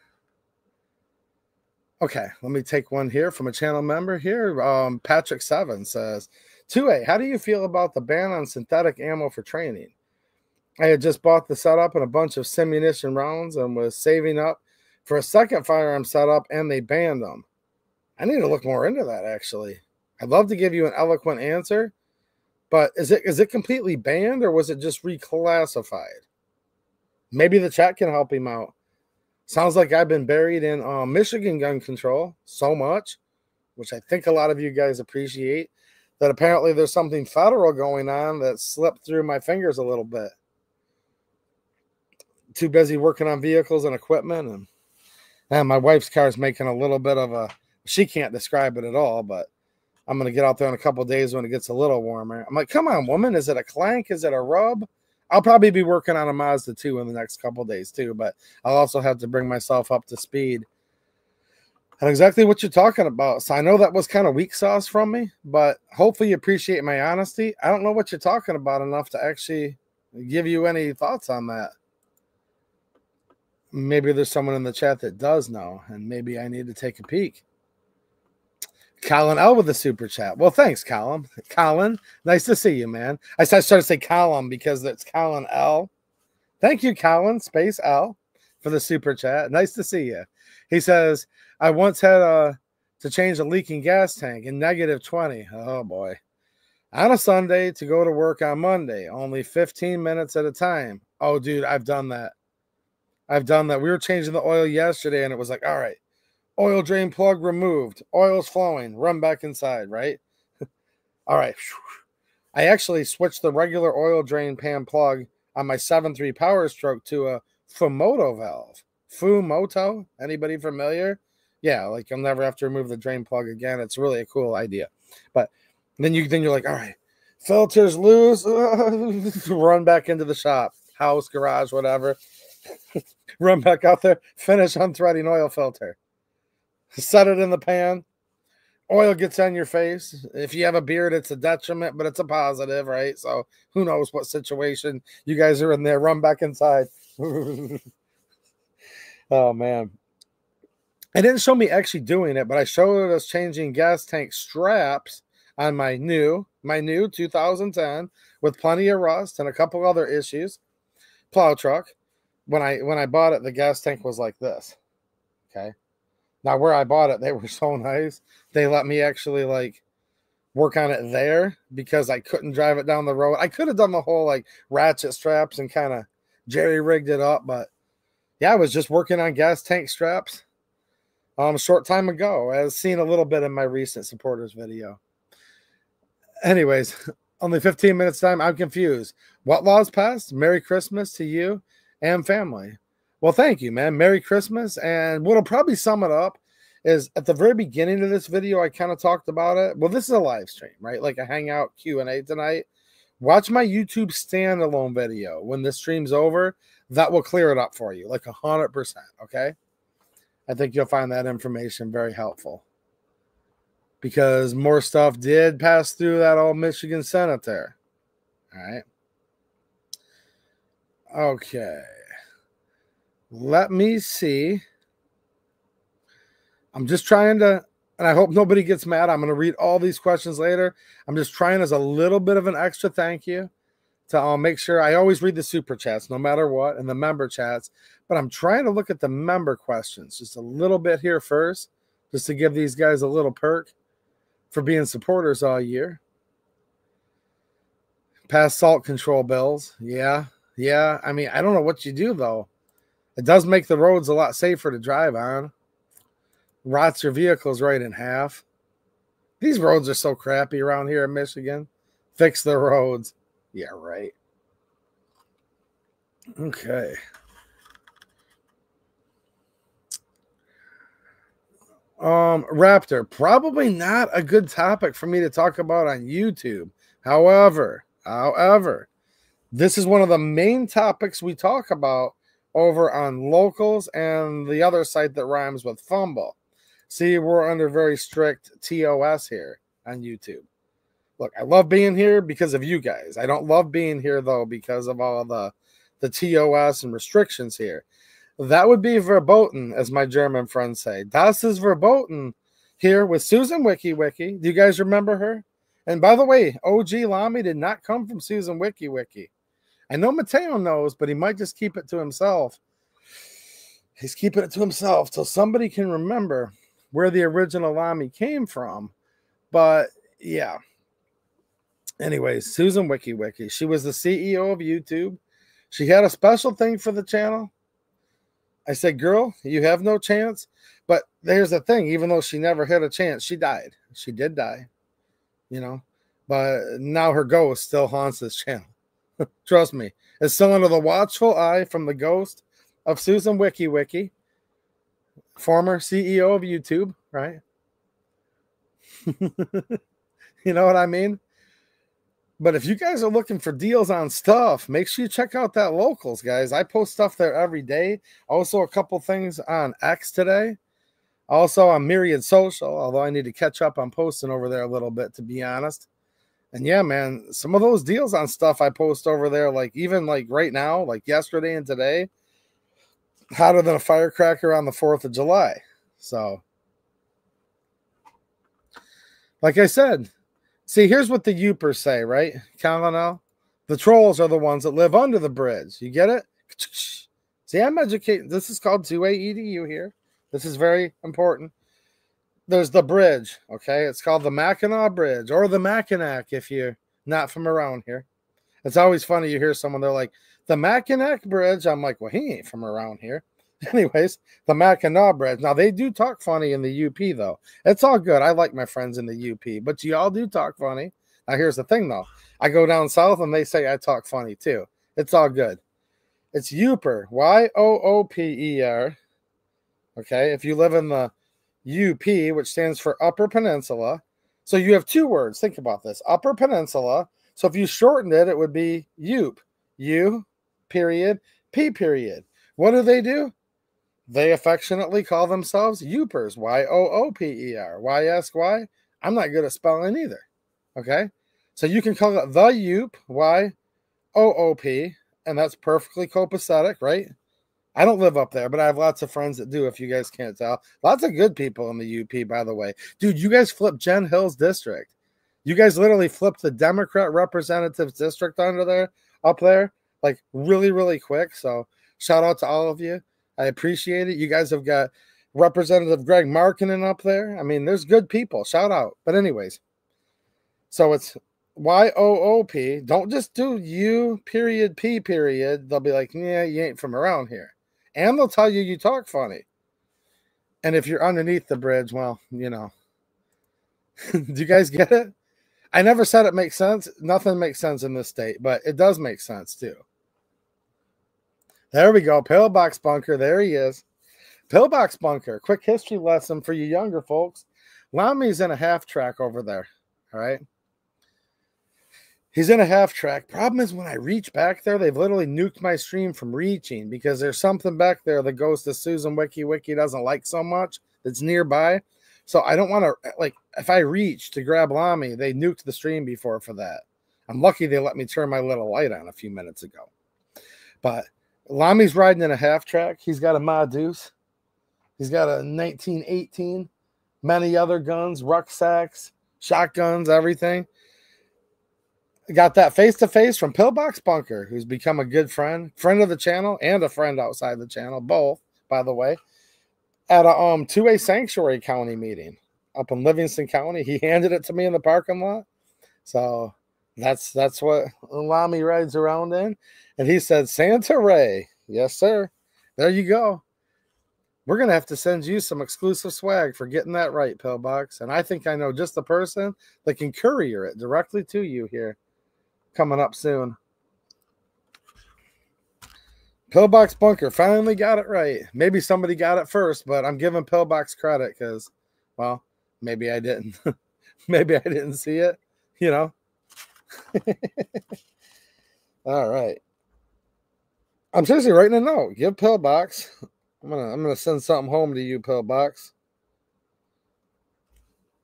Okay, let me take one here from a channel member here. Patrick Seven says, 2A, how do you feel about the ban on synthetic ammo for training? I had just bought the setup and a bunch of simunition rounds and was saving up for a second firearm setup, and they banned them. I need to look more into that, actually. I'd love to give you an eloquent answer, but is it completely banned, or was it just reclassified? Maybe the chat can help him out. Sounds like I've been buried in Michigan gun control so much, which I think a lot of you guys appreciate, that apparently there's something federal going on that slipped through my fingers a little bit. Too busy working on vehicles and equipment, and my wife's car is making a little bit of a, she can't describe it at all, but I'm going to get out there in a couple of days when it gets a little warmer. I'm like, come on, woman, is it a clank? Is it a rub? I'll probably be working on a Mazda 2 in the next couple of days too, but I'll also have to bring myself up to speed on exactly what you're talking about. So I know that was kind of weak sauce from me, but hopefully you appreciate my honesty. I don't know what you're talking about enough to actually give you any thoughts on that. Maybe there's someone in the chat that does know, and maybe I need to take a peek. Colin L with the super chat. Well, thanks, Colin. Colin, nice to see you, man. I started to say Colin because it's Colin L. Thank you, Colin, space L, for the super chat. Nice to see you. He says, I once had to change a leaking gas tank in -20. Oh, boy. On a Sunday to go to work on Monday. Only 15 minutes at a time. Oh, dude, I've done that. I've done that. We were changing the oil yesterday, and it was like, all right, oil drain plug removed. Oil's flowing. Run back inside, right? All right. I actually switched the regular oil drain pan plug on my 7.3 Power Stroke to a Fumoto valve. Fumoto? Anybody familiar? Yeah, like you'll never have to remove the drain plug again. It's really a cool idea. But then you're like, all right, filter's loose. Run back into the shop, house, garage, whatever. Run back out there, finish unthreading oil filter. Set it in the pan. Oil gets on your face. If you have a beard, it's a detriment, but it's a positive, right? So who knows what situation you guys are in there. Run back inside. Oh, man. It didn't show me actually doing it, but I showed us changing gas tank straps on my new 2010 with plenty of rust and a couple other issues. Plow truck. When I bought it, the gas tank was like this. Okay. Now, where I bought it, they were so nice. They let me actually, like, work on it there because I couldn't drive it down the road. I could have done the whole, like, ratchet straps and kind of jerry-rigged it up. But, yeah, I was just working on gas tank straps a short time ago. I've seen a little bit in my recent supporters video. Anyways, only 15 minutes time. I'm confused. What laws passed? Merry Christmas to you and family. Well, thank you, man. Merry Christmas. And what'll probably sum it up is at the very beginning of this video, I kind of talked about it. Well, this is a live stream, right? Like a Hangout Q&A tonight. Watch my YouTube standalone video. When this stream's over, that will clear it up for you, like 100%, okay? I think you'll find that information very helpful because more stuff did pass through that old Michigan Senate there. All right. Okay. Let me see. I'm just trying to, and I hope nobody gets mad. I'm going to read all these questions later. I'm just trying as a little bit of an extra thank you to make sure I always read the super chats no matter what and the member chats, but I'm trying to look at the member questions just a little bit here first, just to give these guys a little perk for being supporters all year. Past salt control bills. Yeah. I mean, I don't know what you do though. It does make the roads a lot safer to drive on. Rots your vehicles right in half. These roads are so crappy around here in Michigan. Fix the roads. Yeah, right. Okay. Raptor, probably not a good topic for me to talk about on YouTube. However, this is one of the main topics we talk about over on Locals and the other site that rhymes with Fumble. See, we're under very strict TOS here on YouTube. Look, I love being here because of you guys. I don't love being here, though, because of all the TOS and restrictions here. That would be verboten, as my German friends say. Das ist verboten here with Susan Wiki. Do you guys remember her? And by the way, OG Lamy did not come from Susan Wiki. I know Mateo knows, but he might just keep it to himself. He's keeping it to himself till somebody can remember where the original Lamy came from. But, yeah. Anyways, Susan Wiki. She was the CEO of YouTube. She had a special thing for the channel. I said, girl, you have no chance. But there's the thing. Even though she never had a chance, she died. She did die. You know. But now her ghost still haunts this channel. Trust me. It's still under the watchful eye from the ghost of Susan Wiki. Former CEO of YouTube, right? You know what I mean? But if you guys are looking for deals on stuff, make sure you check out that Locals, guys. I post stuff there every day. Also, a couple things on X today. Also on Myriad Social, although I need to catch up on posting over there a little bit, to be honest. And yeah, man, some of those deals on stuff I post over there, like even like right now, like yesterday and today, hotter than a firecracker on the 4th of July. So, like I said, see, here's what the Youpers say, right, Colonel? The trolls are the ones that live under the bridge. You get it? See, I'm educating. This is called 2A EDU here. This is very important. There's the bridge, okay? It's called the Mackinac Bridge or the Mackinac if you're not from around here. It's always funny. You hear someone, they're like, The Mackinac Bridge, I'm like, well, he ain't from around here. Anyways, the Mackinac Bridge. Now, they do talk funny in the UP, though. It's all good. I like my friends in the UP, but you all do talk funny. Now, here's the thing, though. I go down south, and they say I talk funny, too. It's all good. It's Yooper, Y-O-O-P-E-R. Okay, if you live in the UP, which stands for Upper Peninsula. So you have two words. Think about this. Upper Peninsula. So if you shortened it, it would be Yoop. U, period, P, period. What do? They affectionately call themselves Yoopers. Y-O-O-P-E-R. Why ask why? I'm not good at spelling either. Okay? So you can call it the Yoop, Y-O-O-P, and that's perfectly copacetic, right? I don't live up there, but I have lots of friends that do, if you guys can't tell. Lots of good people in the UP, by the way. Dude, you guys flipped Jen Hill's district. You guys literally flipped the Democrat representative's district up there, like really, really quick. So shout out to all of you. I appreciate it. You guys have got Representative Greg Markinen up there. I mean, there's good people. Shout out. But anyways, so it's Y-O-O-P. Don't just do U, period, P, period. They'll be like, yeah, you ain't from around here. And they'll tell you talk funny. And if you're underneath the bridge, well, you know. Do you guys get it? I never said it makes sense. Nothing makes sense in this state, but it does make sense too. There we go. Pillbox Bunker. There he is. Pillbox Bunker. Quick history lesson for you younger folks. Lami's in a half track over there. All right. He's in a half track. Problem is when I reach back there, they've literally nuked my stream from reaching because there's something back there the ghost of Susan Wiki doesn't like so much that's nearby. So I don't want to, like, if I reach to grab Lami, they nuked the stream before for that. I'm lucky they let me turn my little light on a few minutes ago. But Lami's riding in a half track. He's got a Ma Deuce. He's got a 1918, many other guns, rucksacks, shotguns, everything. Got that face-to-face from Pillbox Bunker, who's become a good friend of the channel and a friend outside the channel, both, by the way, at a 2A Sanctuary County meeting up in Livingston County. He handed it to me in the parking lot. So that's what Lami rides around in. And he said, Santa Ray. Yes, sir. There you go. We're going to have to send you some exclusive swag for getting that right, Pillbox. And I think I know just the person that can courier it directly to you here. Coming up soon. Pillbox Bunker finally got it right. Maybe somebody got it first, but I'm giving Pillbox credit because, well, maybe I didn't. Maybe I didn't see it, you know. All right. I'm seriously writing a note. Give Pillbox. I'm gonna send something home to you, Pillbox.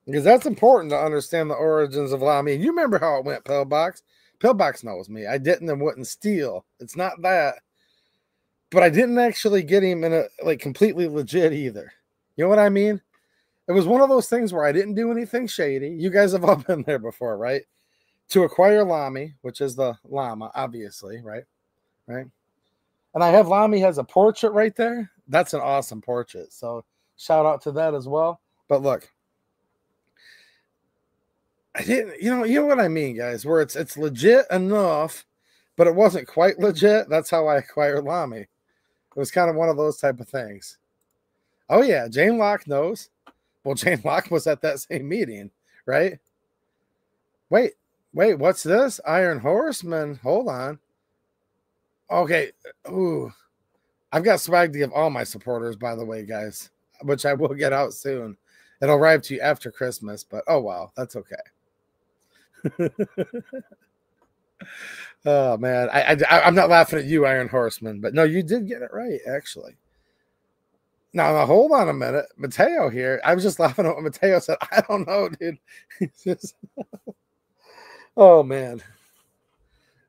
Because that's important to understand the origins of Lami. You remember how it went, Pillbox. Pillbox knows me. I didn't and wouldn't steal. It's not that. But I didn't actually get him in a like completely legit either. You know what I mean? It was one of those things where I didn't do anything shady. You guys have all been there before, right? To acquire Lami, which is the llama, obviously, right? Right? And I have Lami has a portrait right there. That's an awesome portrait. So shout out to that as well. But look, I didn't, you know what I mean, guys, where it's legit enough, but it wasn't quite legit. That's how I acquired Lami. It was kind of one of those type of things. Oh yeah, Jane Locke knows. Well, Jane Locke was at that same meeting, right? Wait, what's this? Iron Horseman. Hold on. Okay. Ooh. I've got swag to give all my supporters, by the way, guys, which I will get out soon. It'll arrive to you after Christmas, but oh well, that's okay. Oh man, I'm not laughing at you, Iron Horseman, but no, you did get it right, actually. Now hold on a minute, Mateo here. I was just laughing at what Mateo said. I don't know, dude. Just... oh man,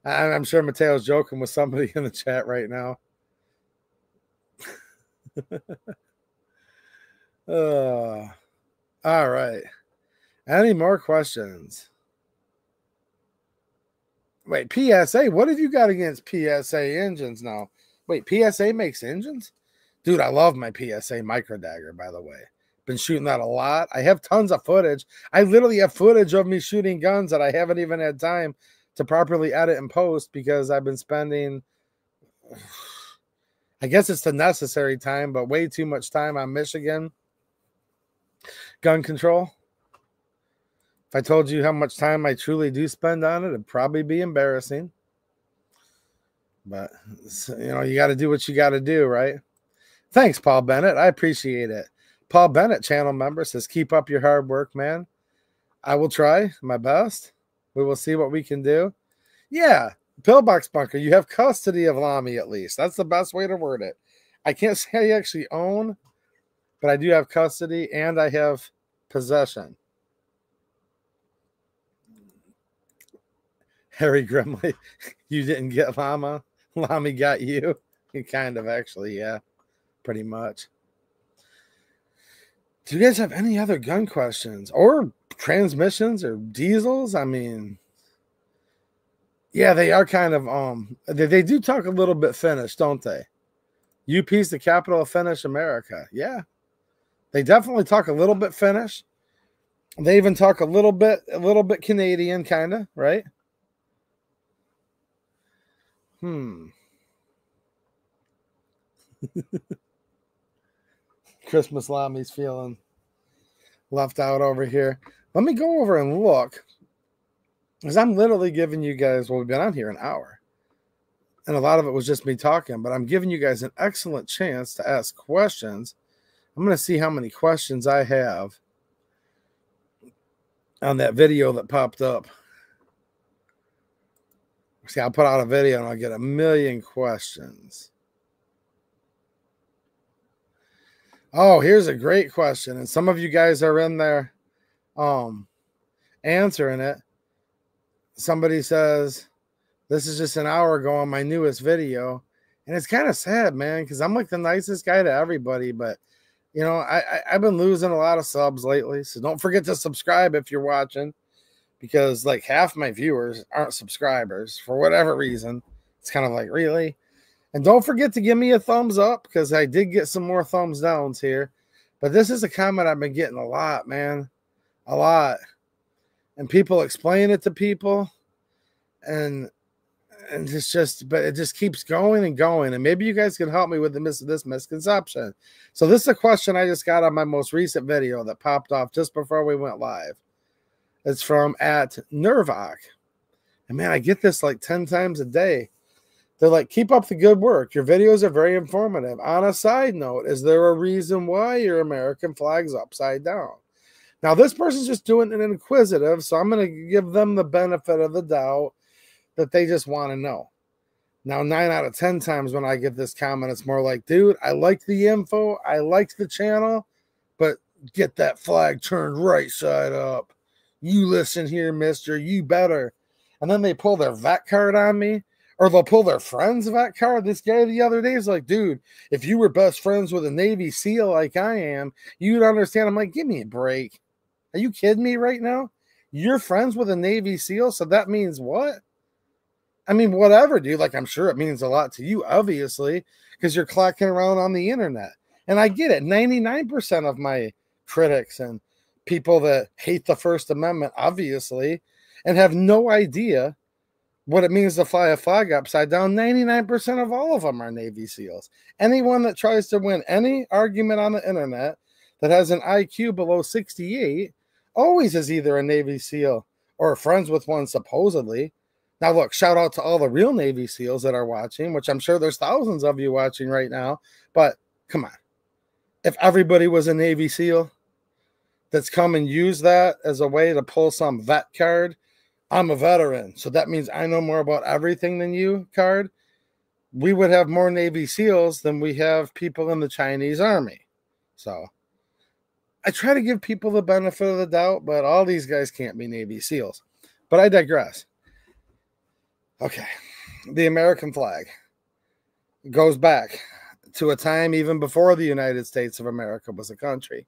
I'm sure Mateo's joking with somebody in the chat right now. All right. Any more questions? Wait, PSA? What have you got against PSA engines now? Wait, PSA makes engines? Dude, I love my PSA micro dagger, by the way. Been shooting that a lot. I have tons of footage. I literally have footage of me shooting guns that I haven't even had time to properly edit and post because I've been spending I guess it's the necessary time, but way too much time on Michigan gun control. If I told you how much time I truly do spend on it, it'd probably be embarrassing. But, you know, you got to do what you got to do, right? Thanks, Paul Bennett. I appreciate it. Paul Bennett, channel member, says, keep up your hard work, man. I will try my best. We will see what we can do. Yeah, Pillbox Bunker, you have custody of Lamy at least. That's the best way to word it. I can't say I actually own, but I do have custody and I have possession. Harry Grimley, you didn't get Llama. Lamy got you. You kind of actually, yeah, pretty much. Do you guys have any other gun questions or transmissions or diesels? I mean, yeah, they are kind of, they do talk a little bit Finnish, don't they? UP's the capital of Finnish America. Yeah, they definitely talk a little bit Finnish. They even talk a little bit Canadian, kind of, right? Christmas Lamy's feeling left out over here. Let me go over and look, because I'm literally giving you guys, well, we've been on here an hour, and a lot of it was just me talking, but I'm giving you guys an excellent chance to ask questions. I'm going to see how many questions I have on that video that popped up. See, I'll put out a video and I'll get a million questions. Oh, here's a great question. And some of you guys are in there answering it. Somebody says, this is just an hour ago on my newest video. And it's kind of sad, man, because I'm like the nicest guy to everybody. But, you know, I've been losing a lot of subs lately. So don't forget to subscribe if you're watching, because like half my viewers aren't subscribers for whatever reason. It's kind of like, really? And don't forget to give me a thumbs up, because I did get some more thumbs downs here. But this is a comment I've been getting a lot, man. A lot. And people explain it to people. And it's just, but it just keeps going and going. And maybe you guys can help me with this misconception. So this is a question I just got on my most recent video that popped off just before we went live. It's from @Nervok. And man, I get this like 10 times a day. They're like, keep up the good work. Your videos are very informative. On a side note, is there a reason why your American flag's upside down? Now, this person's just doing an inquisitive, so I'm going to give them the benefit of the doubt that they just want to know. Now, 9 out of 10 times when I get this comment, it's more like, dude, I like the info. I like the channel, but get that flag turned right side up. You listen here, mister, you better. And then they pull their vet card on me, or they'll pull their friend's vet card. This guy the other day is like, dude, if you were best friends with a Navy SEAL like I am, you'd understand. I'm like, give me a break. Are you kidding me right now? You're friends with a Navy SEAL, so that means what? I mean, whatever, dude. Like, I'm sure it means a lot to you, obviously, because you're clacking around on the internet. And I get it. 99% of my critics and people that hate the First Amendment, obviously, and have no idea what it means to fly a flag upside down, 99% of all of them are Navy SEALs. Anyone that tries to win any argument on the internet that has an IQ below 68 always is either a Navy SEAL or friends with one, supposedly. Now, look, shout out to all the real Navy SEALs that are watching, which I'm sure there's thousands of you watching right now. But come on. If everybody was a Navy SEAL that's come and used that as a way to pull some vet card, I'm a veteran, so that means I know more about everything than you card, we would have more Navy SEALs than we have people in the Chinese army. So I try to give people the benefit of the doubt, but all these guys can't be Navy SEALs. But I digress. Okay, the American flag goes back to a time even before the United States of America was a country.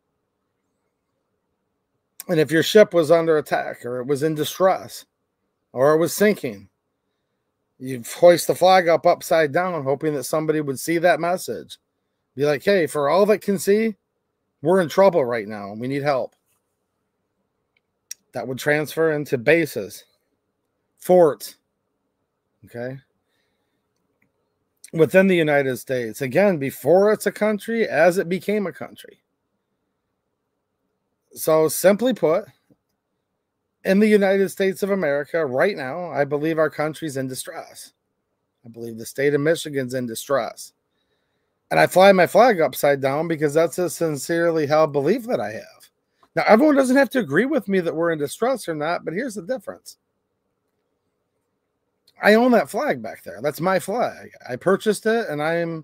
And if your ship was under attack, or it was in distress, or it was sinking, you hoist the flag up upside down, hoping that somebody would see that message. Be like, hey, for all that can see, we're in trouble right now and we need help. That would transfer into bases, forts. Okay. within the United States. Again, before it's a country, as it became a country. So simply put, in the United States of America right now, I believe our country's in distress. I believe the state of Michigan's in distress. And I fly my flag upside down because that's a sincerely held belief that I have. Now, everyone doesn't have to agree with me that we're in distress or not, but here's the difference. I own that flag back there. That's my flag. I purchased it, and I'm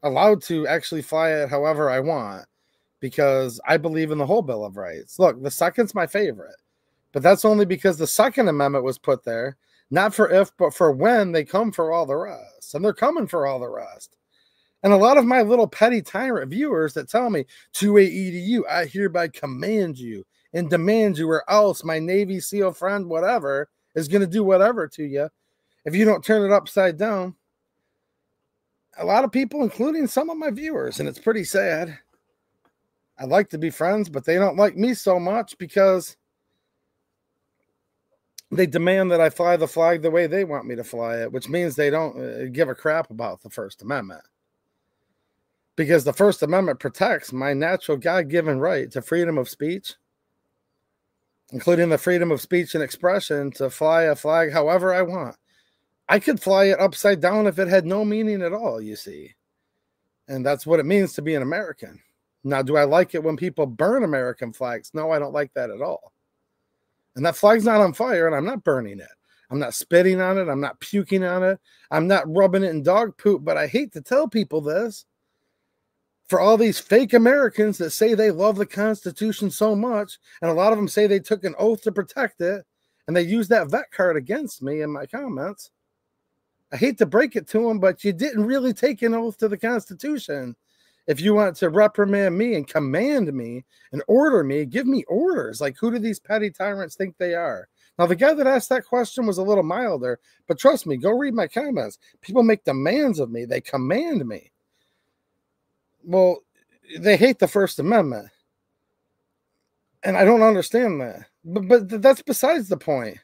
allowed to actually fly it however I want because I believe in the whole Bill of Rights. Look, the second's my favorite, but that's only because the Second Amendment was put there, not for if, but for when they come for all the rest. And they're coming for all the rest. And a lot of my little petty tyrant viewers that tell me, 2AE to you, I hereby command you and demand you, or else my Navy SEAL friend, whatever, is going to do whatever to you if you don't turn it upside down. A lot of people, including some of my viewers, and it's pretty sad. I'd like to be friends, but they don't like me so much because they demand that I fly the flag the way they want me to fly it, which means they don't give a crap about the First Amendment. Because the First Amendment protects my natural God-given right to freedom of speech, including the freedom of speech and expression to fly a flag however I want. I could fly it upside down if it had no meaning at all, you see. And that's what it means to be an American. Now, do I like it when people burn American flags? No, I don't like that at all. And that flag's not on fire, and I'm not burning it. I'm not spitting on it. I'm not puking on it. I'm not rubbing it in dog poop, but I hate to tell people this. For all these fake Americans that say they love the Constitution so much, and a lot of them say they took an oath to protect it, and they use that vet card against me in my comments. I hate to break it to them, but you didn't really take an oath to the Constitution. If you want to reprimand me and command me and order me, give me orders. Like, who do these petty tyrants think they are? Now, the guy that asked that question was a little milder, but trust me, go read my comments. People make demands of me. They command me. Well, they hate the First Amendment. And I don't understand that. But that's besides the point.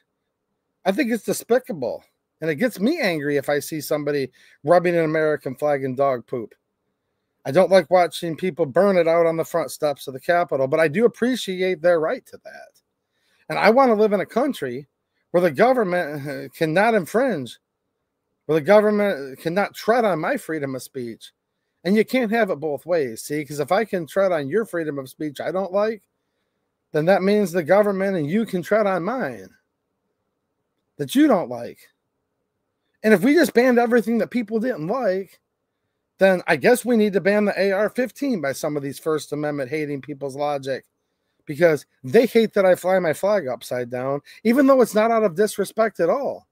I think it's despicable. And it gets me angry if I see somebody rubbing an American flag in dog poop. I don't like watching people burn it out on the front steps of the Capitol, but I do appreciate their right to that. And I want to live in a country where the government cannot infringe, where the government cannot tread on my freedom of speech. And you can't have it both ways, see? Because if I can tread on your freedom of speech I don't like, then that means the government and you can tread on mine that you don't like. And if we just banned everything that people didn't like, then I guess we need to ban the AR-15 by some of these First Amendment hating people's logic, because they hate that I fly my flag upside down, even though it's not out of disrespect at all.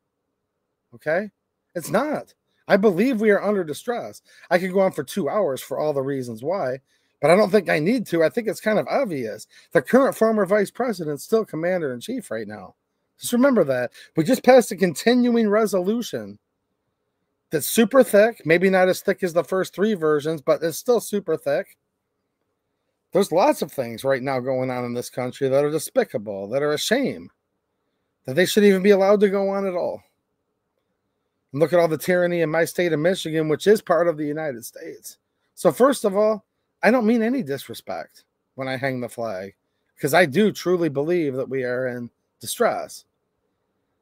Okay? It's not. I believe we are under distress. I could go on for 2 hours for all the reasons why, but I don't think I need to. I think it's kind of obvious. The current former vice president is still commander-in-chief right now. Just remember that. We just passed a continuing resolution that's super thick, maybe not as thick as the first 3 versions, but it's still super thick. There's lots of things right now going on in this country that are despicable, that are a shame, that they shouldn't even be allowed to go on at all. And look at all the tyranny in my state of Michigan, which is part of the United States. So first of all, I don't mean any disrespect when I hang the flag, because I do truly believe that we are in distress.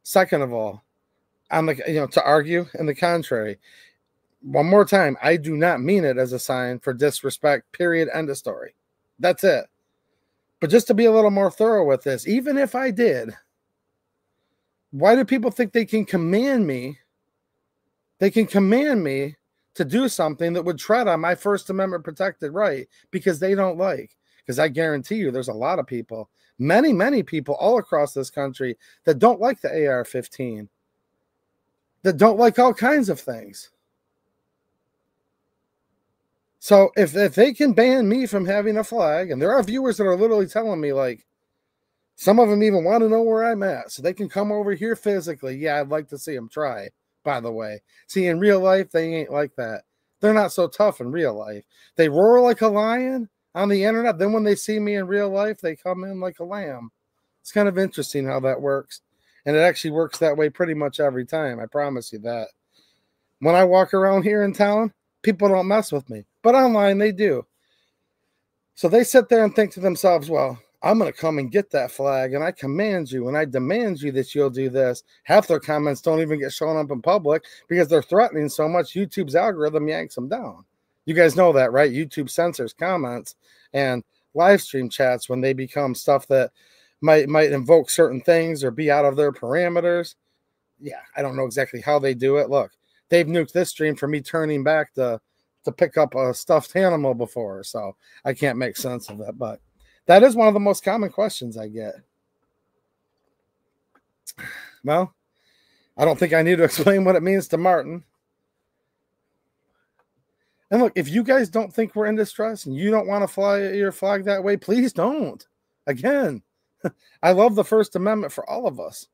Second of all, to argue in the contrary, one more time, I do not mean it as a sign for disrespect, period, end of story. That's it. But just to be a little more thorough with this, even if I did, why do people think they can command me? They can command me to do something that would tread on my First Amendment protected right because they don't like. Because I guarantee you there's a lot of people, many, many people all across this country that don't like the AR-15, that don't like all kinds of things. So if they can ban me from having a flag, and there are viewers that are literally telling me, like, some of them even want to know where I'm at, so they can come over here physically. Yeah, I'd like to see them try, by the way. See, in real life, they ain't like that. They're not so tough in real life. They roar like a lion on the internet. Then when they see me in real life, they come in like a lamb. It's kind of interesting how that works. And it actually works that way pretty much every time. I promise you that. when I walk around here in town, people don't mess with me. But online, they do. So they sit there and think to themselves, well, I'm going to come and get that flag, and I command you, and I demand you that you'll do this. Half their comments don't even get shown up in public because they're threatening so much, YouTube's algorithm yanks them down. You guys know that, right? YouTube censors comments and live stream chats when they become stuff that might invoke certain things or be out of their parameters. Yeah, I don't know exactly how they do it. Look, they've nuked this stream for me turning back to pick up a stuffed animal before, so I can't make sense of it. But that is one of the most common questions I get. Well, I don't think I need to explain what it means to Martin. And look, if you guys don't think we're in distress and you don't want to fly your flag that way, please don't. Again, I love the First Amendment for all of us.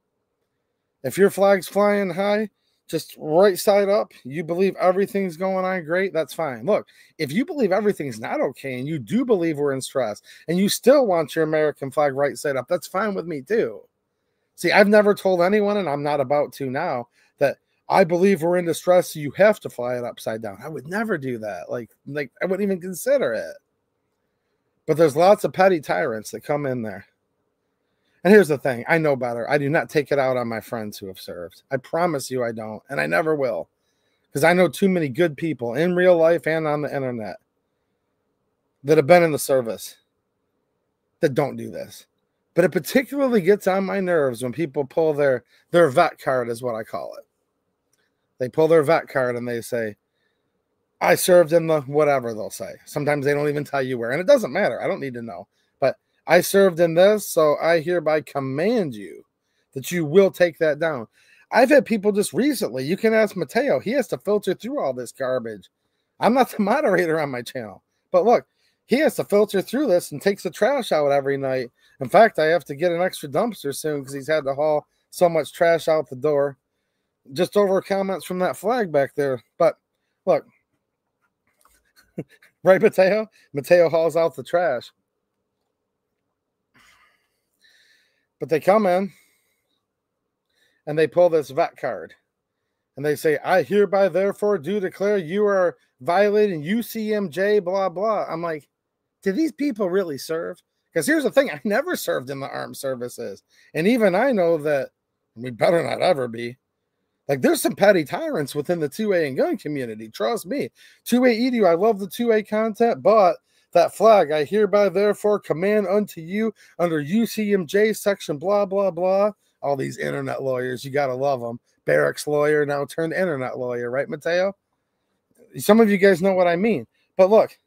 If your flag's flying high, just right side up, you believe everything's going on great, that's fine. Look, if you believe everything's not okay and you do believe we're in stress and you still want your American flag right side up, that's fine with me too. See, I've never told anyone, and I'm not about to now, that I believe we're in distress, so you have to fly it upside down. I would never do that. Like I wouldn't even consider it. But there's lots of petty tyrants that come in there. And here's the thing. I know better. I do not take it out on my friends who have served. I promise you I don't, and I never will. Because I know too many good people in real life and on the internet that have been in the service that don't do this. But it particularly gets on my nerves when people pull their vet card, is what I call it. They pull their vet card and they say, I served in the whatever they'll say. Sometimes they don't even tell you where. And it doesn't matter. I don't need to know. But I served in this, so I hereby command you that you will take that down. I've had people just recently, you can ask Mateo, he has to filter through all this garbage. I'm not the moderator on my channel. But look, he has to filter through this and takes the trash out every night. In fact, I have to get an extra dumpster soon because he's had to haul so much trash out the door. Just over comments from that flag back there. But look, right, Mateo? Mateo hauls out the trash. But they come in and they pull this vet card and they say, I hereby therefore do declare you are violating UCMJ, blah, blah. I'm like, do these people really serve? Because here's the thing. I never served in the armed services. And even I know that we better not ever be. Like, there's some petty tyrants within the 2A and gun community. Trust me. 2A Edu, I love the 2A content, but that flag, I hereby therefore command unto you under UCMJ section blah, blah, blah. All these internet lawyers, you got to love them. Barracks lawyer now turned internet lawyer, right, Mateo? Some of you guys know what I mean. But look,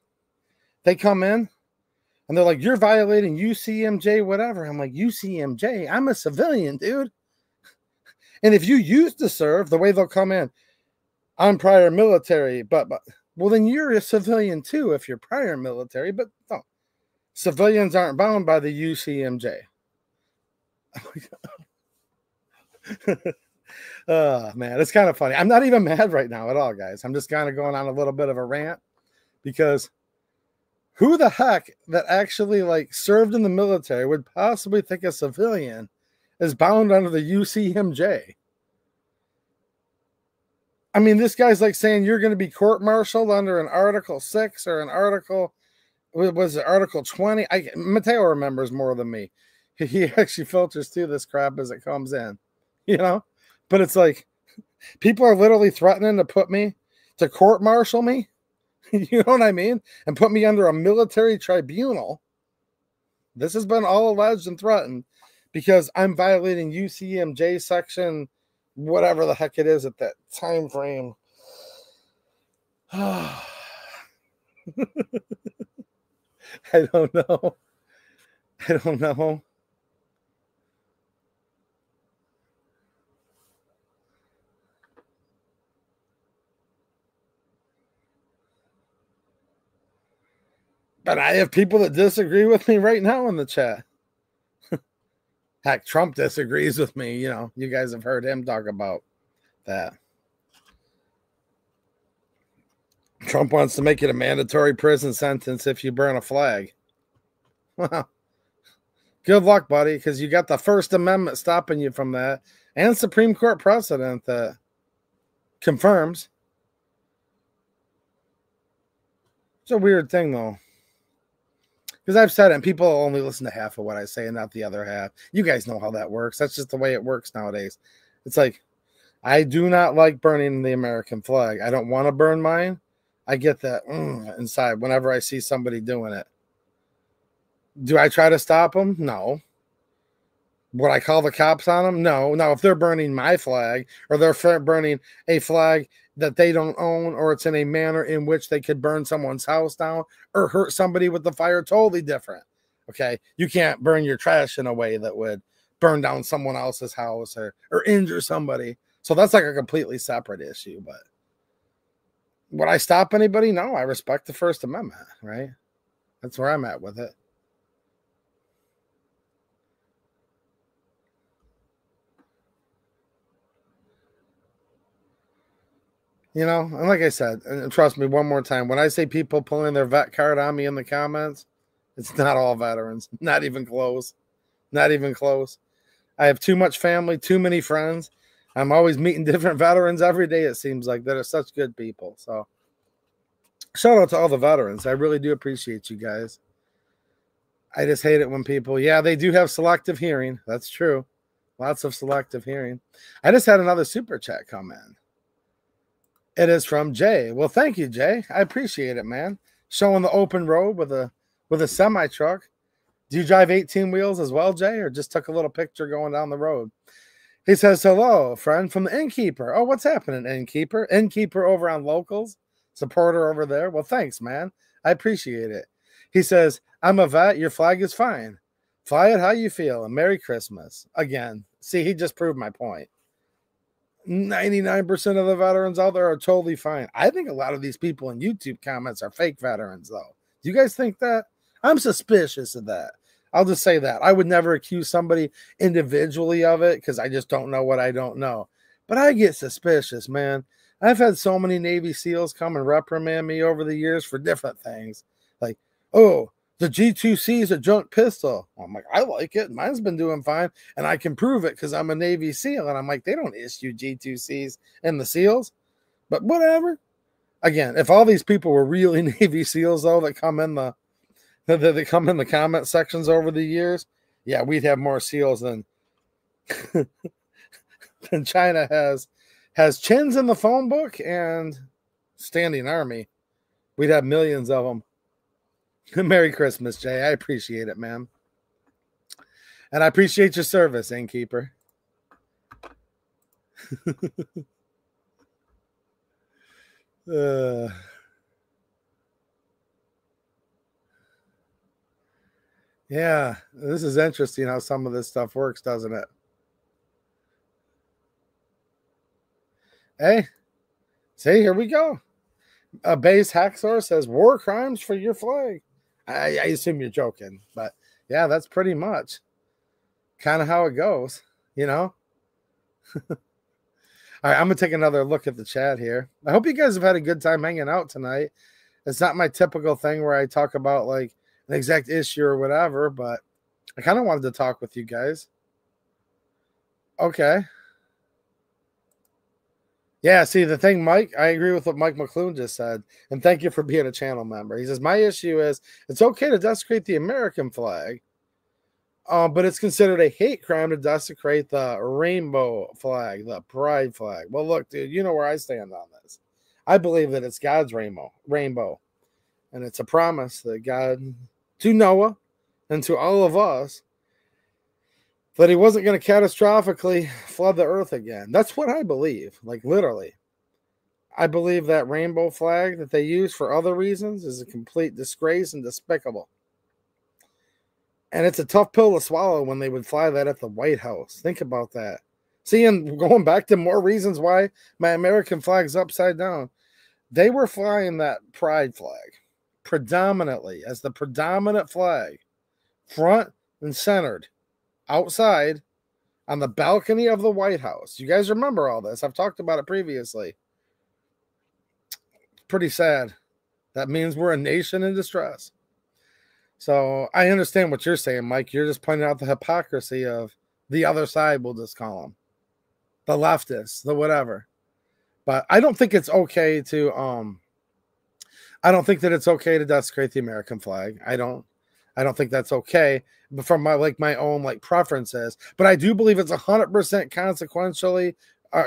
they come in and they're like, you're violating UCMJ, whatever. I'm like, UCMJ? I'm a civilian, dude. And if you used to serve, the way they'll come in, I'm prior military, but well, then you're a civilian too if you're prior military, but no. Civilians aren't bound by the UCMJ. Oh, man, it's kind of funny. I'm not even mad right now at all, guys. I'm just kind of going on a little bit of a rant because who the heck that actually like served in the military would possibly think a civilian is bound under the UCMJ? I mean, this guy's like saying you're going to be court-martialed under an Article 6 or an Article, was it Article 20? Mateo remembers more than me. He actually filters through this crap as it comes in, you know? But it's like, people are literally threatening to put me, to court-martial me, you know what I mean? And put me under a military tribunal. This has been all alleged and threatened because I'm violating UCMJ section, whatever the heck it is at that time frame. I don't know. I don't know. But I have people that disagree with me right now in the chat. Heck, Trump disagrees with me. You know, you guys have heard him talk about that. Trump wants to make it a mandatory prison sentence if you burn a flag. Well, good luck, buddy, because you got the First Amendment stopping you from that and Supreme Court precedent that confirms It's a weird thing, though. Because I've said it, and people only listen to half of what I say and not the other half. You guys know how that works. That's just the way it works nowadays. It's like, I do not like burning the American flag. I don't want to burn mine. I get that inside whenever I see somebody doing it. Do I try to stop them? No. Would I call the cops on them? No. Now, if they're burning my flag or they're burning a flag that they don't own, or it's in a manner in which they could burn someone's house down or hurt somebody with the fire, totally different. Okay. You can't burn your trash in a way that would burn down someone else's house or injure somebody. So that's like a completely separate issue. But would I stop anybody? No, I respect the First Amendment, right? That's where I'm at with it. You know, and like I said, and trust me one more time, when I say people pulling their vet card on me in the comments, it's not all veterans. Not even close. Not even close. I have too much family, too many friends. I'm always meeting different veterans every day, it seems like, that are such good people. So shout out to all the veterans. I really do appreciate you guys. I just hate it when people, yeah, they do have selective hearing. That's true. Lots of selective hearing. I just had another super chat come in. It is from Jay. Well, thank you, Jay. I appreciate it, man. Showing the open road with a semi truck. Do you drive 18 wheels as well, Jay, or just took a little picture going down the road? He says, hello, friend from the Innkeeper. Oh, what's happening, Innkeeper? Innkeeper over on Locals. Supporter over there. Well, thanks, man. I appreciate it. He says, I'm a vet. Your flag is fine. Fly it how you feel. And Merry Christmas. Again, see, he just proved my point. 99% of the veterans out there are totally fine. I think a lot of these people in YouTube comments are fake veterans, though. Do you guys think that? I'm suspicious of that. I'll just say that. I would never accuse somebody individually of it because I just don't know what I don't know. But I get suspicious, man. I've had so many Navy SEALs come and reprimand me over the years for different things. Like, oh, the G2C is a junk pistol. I'm like, I like it. Mine's been doing fine. And I can prove it because I'm a Navy SEAL. And I'm like, they don't issue G2Cs in the SEALs. But whatever. Again, if all these people were really Navy SEALs, though, that come in the comment sections over the years, yeah, we'd have more SEALs than than China has chins in the phone book and standing army. We'd have millions of them. Merry Christmas, Jay. I appreciate it, man. And I appreciate your service, Innkeeper. Yeah, this is interesting how some of this stuff works, doesn't it? Hey, see, here we go. Base Hacksaw says, war crimes for your flag. I assume you're joking, but yeah, that's pretty much kind of how it goes, you know? All right, I'm going to take another look at the chat here. I hope you guys have had a good time hanging out tonight. It's not my typical thing where I talk about like an exact issue or whatever, but I kind of wanted to talk with you guys. Okay. Yeah, see, the thing, Mike, I agree with what Mike McClune just said, and thank you for being a channel member. He says, my issue is it's okay to desecrate the American flag, but it's considered a hate crime to desecrate the rainbow flag, the pride flag. Well, look, dude, you know where I stand on this. I believe that it's God's rainbow, and it's a promise that God, to Noah and to all of us, that he wasn't going to catastrophically flood the earth again. That's what I believe, like literally. I believe that rainbow flag that they use for other reasons is a complete disgrace and despicable. And it's a tough pill to swallow when they would fly that at the White House. Think about that. See, and going back to more reasons why my American flag's upside down. They were flying that pride flag predominantly as the predominant flag, front and centered, outside on the balcony of the White House. You guys remember all this. I've talked about it previously. Pretty sad. That means we're a nation in distress. So I understand what you're saying, Mike. You're just pointing out the hypocrisy of the other side, we'll just call them. The leftists, the whatever. But I don't think it's okay to I don't think that it's okay to desecrate the American flag. I don't think that's okay from my own preferences. But I do believe it's 100%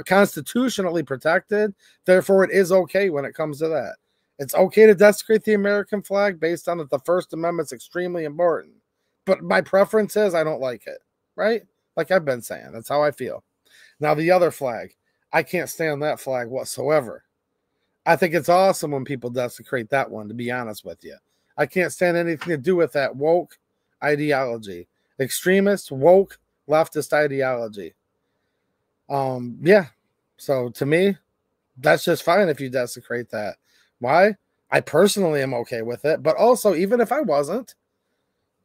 constitutionally protected. Therefore, it is okay when it comes to that. It's okay to desecrate the American flag based on that the First Amendment's extremely important. But my preference is I don't like it, right? Like I've been saying, that's how I feel. Now, the other flag, I can't stand that flag whatsoever. I think it's awesome when people desecrate that one, to be honest with you. I can't stand anything to do with that woke ideology. Extremist, woke, leftist ideology. Yeah. So to me, that's just fine if you desecrate that. Why? I personally am okay with it, but also, even if I wasn't,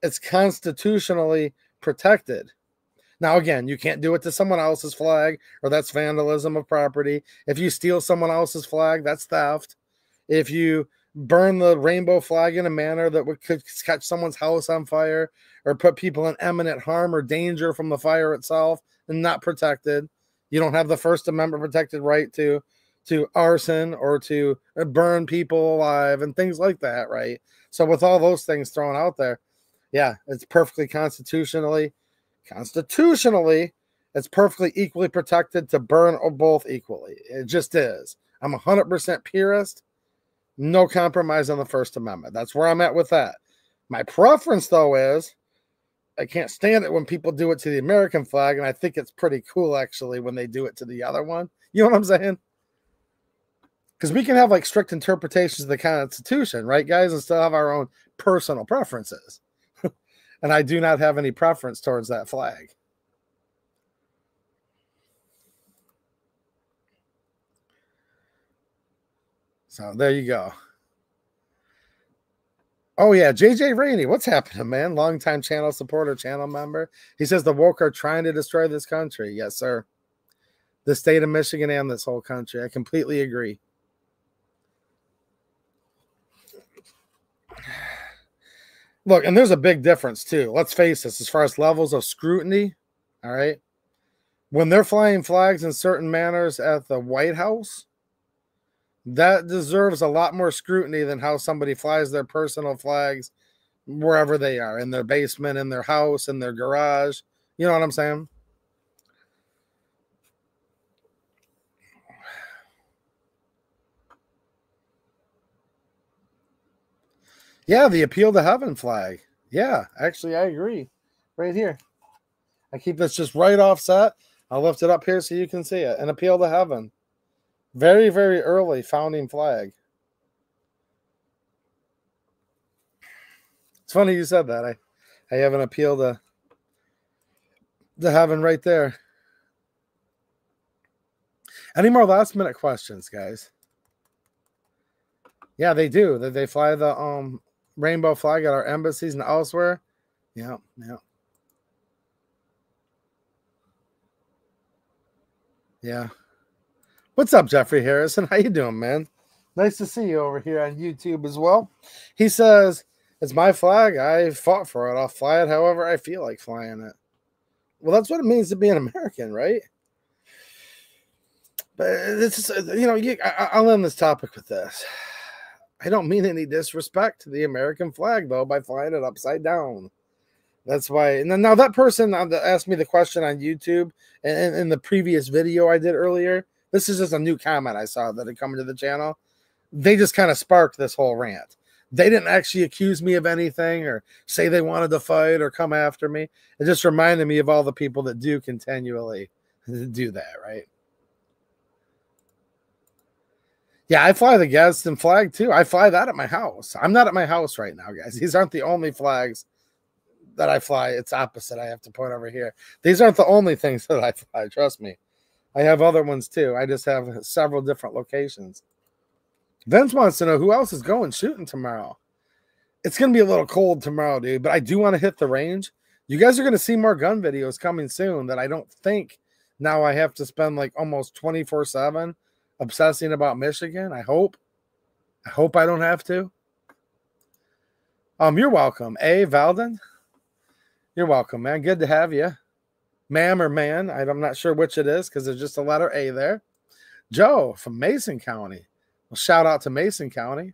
it's constitutionally protected. Now, again, you can't do it to someone else's flag, or that's vandalism of property. If you steal someone else's flag, that's theft. If you burn the rainbow flag in a manner that could catch someone's house on fire or put people in imminent harm or danger from the fire itself and not protected, you don't have the First Amendment protected right to arson or to burn people alive and things like that, right? So with all those things thrown out there, yeah, it's perfectly constitutionally, it's perfectly equally protected to burn both equally. It just is. I'm 100% purist. No compromise on the First Amendment. That's where I'm at with that. My preference, though, is I can't stand it when people do it to the American flag, and I think it's pretty cool, actually, when they do it to the other one. You know what I'm saying? Because we can have strict interpretations of the Constitution, right, guys, and still have our own personal preferences. And I do not have any preference towards that flag. So there you go. Oh, yeah, JJ Rainey, what's happening, man? Longtime channel supporter, channel member. He says the woke are trying to destroy this country. Yes, sir. The state of Michigan and this whole country. I completely agree. Look, and there's a big difference, too. Let's face this, as far as levels of scrutiny, all right? When they're flying flags in certain manners at the White House, that deserves a lot more scrutiny than how somebody flies their personal flags wherever they are, in their basement, in their house, in their garage. You know what I'm saying? Yeah, the Appeal to Heaven flag. Yeah, actually, I agree. Right here. I keep this just right offset. I'll lift it up here so you can see it. An Appeal to Heaven. Very, very early founding flag. It's funny you said that. I have an appeal to heaven right there. Any more last minute questions, guys? Yeah, they do. They fly the rainbow flag at our embassies and elsewhere. Yeah, yeah. Yeah. What's up, Jeffrey Harrison? How you doing, man? Nice to see you over here on YouTube as well. He says, it's my flag. I fought for it. I'll fly it however I feel like flying it. Well, that's what it means to be an American, right? But it's, I'll end this topic with this. I don't mean any disrespect to the American flag, though, by flying it upside down. That's why. And then now that person that asked me the question on YouTube and in the previous video I did earlier, this is just a new comment I saw that had come to the channel. They just kind of sparked this whole rant. They didn't actually accuse me of anything or say they wanted to fight or come after me. It just reminded me of all the people that do continually do that, right? Yeah, I fly the Gadsden flag too. I fly that at my house. I'm not at my house right now, guys. These aren't the only flags that I fly. It's opposite. I have to point over here. These aren't the only things that I fly. Trust me. I have other ones too. I just have several different locations. Vince wants to know who else is going shooting tomorrow. It's going to be a little cold tomorrow, dude, but I do want to hit the range. You guys are going to see more gun videos coming soon that I don't think now I have to spend almost 24/7 obsessing about Michigan. I hope I don't have to. You're welcome. A. Valden. You're welcome, man. Good to have you. Ma'am or man. I'm not sure which it is because there's just a letter A there. Joe from Mason County. Well, shout out to Mason County.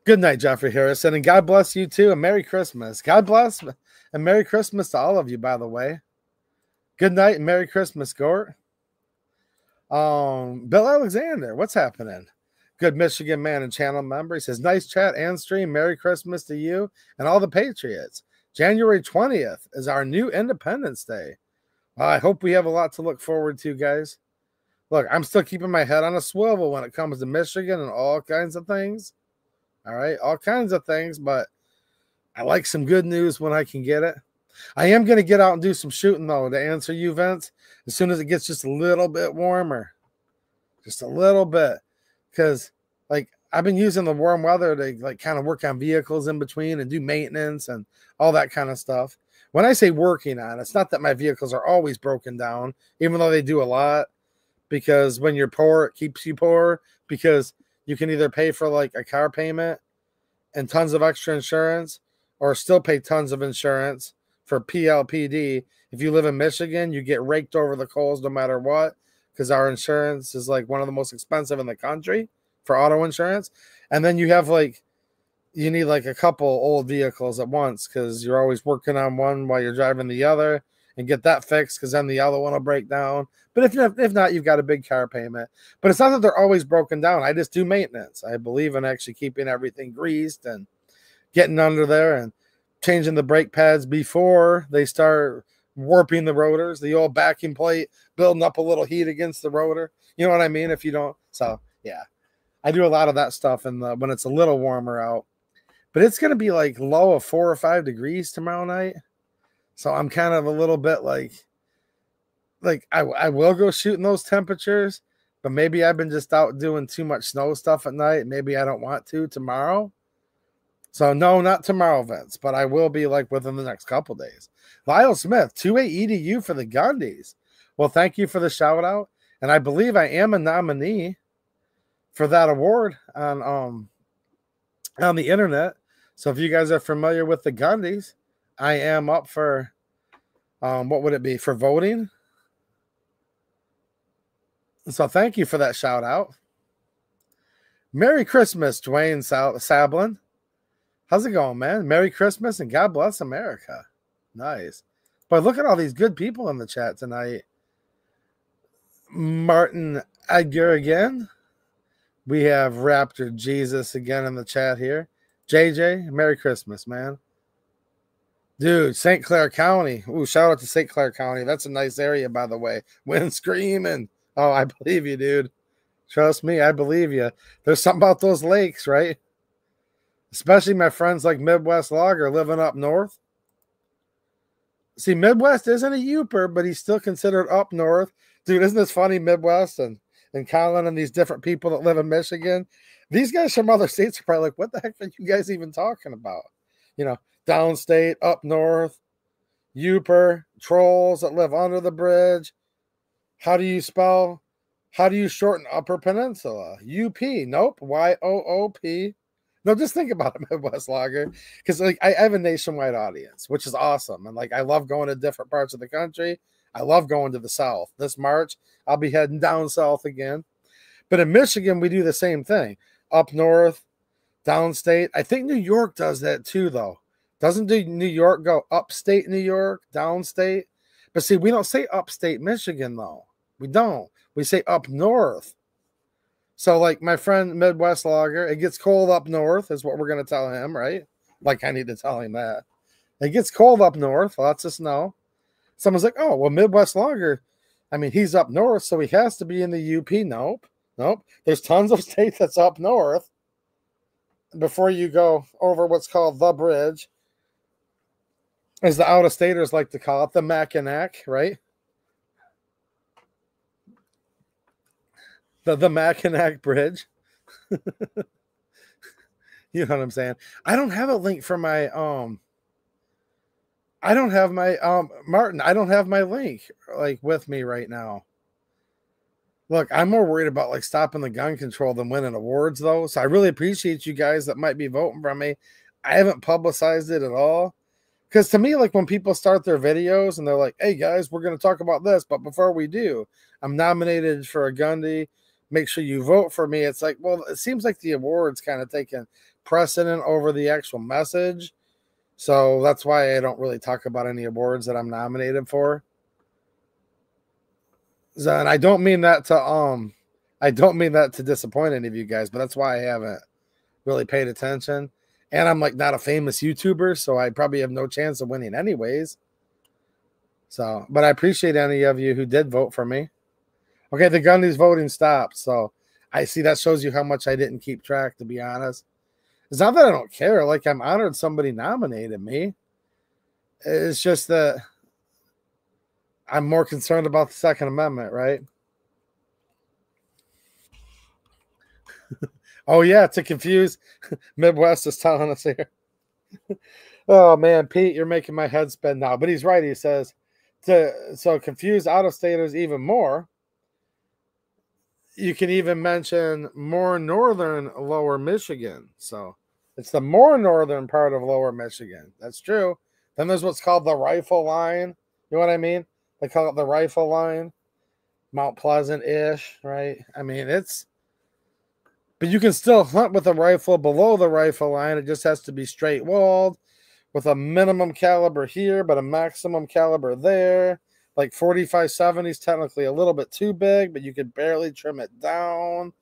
Good night, Jeffrey Harrison, and God bless you too, and Merry Christmas. God bless and Merry Christmas to all of you, by the way. Good night and Merry Christmas, Gort. Bill Alexander, what's happening? Good Michigan man and channel member. He says, nice chat and stream. Merry Christmas to you and all the Patriots. January 20th is our new Independence Day. Well, I hope we have a lot to look forward to, guys. Look, I'm still keeping my head on a swivel when it comes to Michigan and all kinds of things. All right, all kinds of things, but I like some good news when I can get it. I am going to get out and do some shooting, though, to answer you, Vince, as soon as it gets just a little bit warmer. Just a little bit. Because, like, I've been using the warm weather to, like, kind of work on vehicles in between and do maintenance and all that kind of stuff. When I say working on, it's not that my vehicles are always broken down, even though they do a lot. Because when you're poor, it keeps you poor. Because you can either pay for, like, a car payment and tons of extra insurance, or still pay tons of insurance for PLPD. If you live in Michigan, you get raked over the coals no matter what, because our insurance is like one of the most expensive in the country for auto insurance. And then you have like, you need like a couple old vehicles at once because you're always working on one while you're driving the other, and get that fixed because then the other one will break down. But if not, you've got a big car payment. But it's not that they're always broken down. I just do maintenance. I believe in actually keeping everything greased and getting under there and changing the brake pads before they start warping the rotors, the old backing plate, building up a little heat against the rotor. You know what I mean? If you don't. So, yeah. I do a lot of that stuff when it's a little warmer out. But it's going to be like low of 4 or 5 degrees tomorrow night. So I'm kind of a little bit like I will go shooting those temperatures, but maybe I've been just out doing too much snow stuff at night. Maybe I don't want to tomorrow. So no, not tomorrow, Vince, but I will be like within the next couple days. Lyle Smith, 2A EDU for the Gundies. Well, thank you for the shout out. And I believe I am a nominee for that award on the internet. So if you guys are familiar with the Gundies, I am up for, what would it be, for voting? So thank you for that shout out. Merry Christmas, Dwayne Sablin. How's it going, man? Merry Christmas and God bless America. Nice. But look at all these good people in the chat tonight. Martin Edgar again. We have Raptor Jesus again in the chat here. JJ, Merry Christmas, man. Dude, St. Clair County. Ooh, shout out to St. Clair County. That's a nice area, by the way. Wind screaming. Oh, I believe you, dude. Trust me, I believe you. There's something about those lakes, right? Especially my friends like Midwest Logger living up north. See, Midwest isn't a Youper, but he's still considered up north. Dude, isn't this funny, Midwest and Colin and these different people that live in Michigan? These guys from other states are probably like, what the heck are you guys even talking about? You know, downstate, up north, Youper, trolls that live under the bridge. How do you shorten Upper Peninsula? UP. Nope. YOOP. No, just think about it, Midwest Logger. Because like I have a nationwide audience, which is awesome. And like I love going to different parts of the country. I love going to the South. This March, I'll be heading down south again. But in Michigan, we do the same thing. Up north, downstate. I think New York does that too, though. Doesn't New York go upstate New York, downstate? But see, we don't say upstate Michigan, though. We don't. We say up north. So, like my friend Midwest Logger, it gets cold up north is what we're going to tell him, right? Like I need to tell him that. It gets cold up north, lots of snow. Someone's like, oh, well, Midwest Logger, I mean, he's up north, so he has to be in the UP. Nope. Nope. There's tons of states that's up north before you go over what's called the bridge, as the out-of-staters like to call it, the Mackinac, right? The Mackinac Bridge. You know what I'm saying? I don't have a link for my I don't have my Martin, I don't have my link like with me right now. Look, I'm more worried about like stopping the gun control than winning awards though. So I really appreciate you guys that might be voting for me. I haven't publicized it at all. Because to me, like when people start their videos and they're like, hey guys, we're going to talk about this. But before we do, I'm nominated for a Gundy. Make sure you vote for me. It's like, well, it seems like the award's kind of taking precedent over the actual message. So that's why I don't really talk about any awards that I'm nominated for. So, and I don't mean that to disappoint any of you guys, but that's why I haven't really paid attention. And I'm like not a famous YouTuber, so I probably have no chance of winning anyways. So, but I appreciate any of you who did vote for me. Okay, the Gundy's voting stopped. So I see that shows you how much I didn't keep track, to be honest. It's not that I don't care. Like, I'm honored somebody nominated me. It's just that I'm more concerned about the Second Amendment, right? Oh, yeah, to confuse. Midwest is telling us here. Oh, man, Pete, you're making my head spin now. But he's right. He says, so confuse out-of-staters even more. You can even mention more northern Lower Michigan. So it's the more northern part of Lower Michigan. That's true. Then there's what's called the Rifle Line. You know what I mean? They call it the Rifle Line. Mount Pleasant-ish, right? I mean, but you can still hunt with a rifle below the rifle line. It just has to be straight walled with a minimum caliber here, but a maximum caliber there. Like 45-70 is technically a little bit too big, but you could barely trim it down.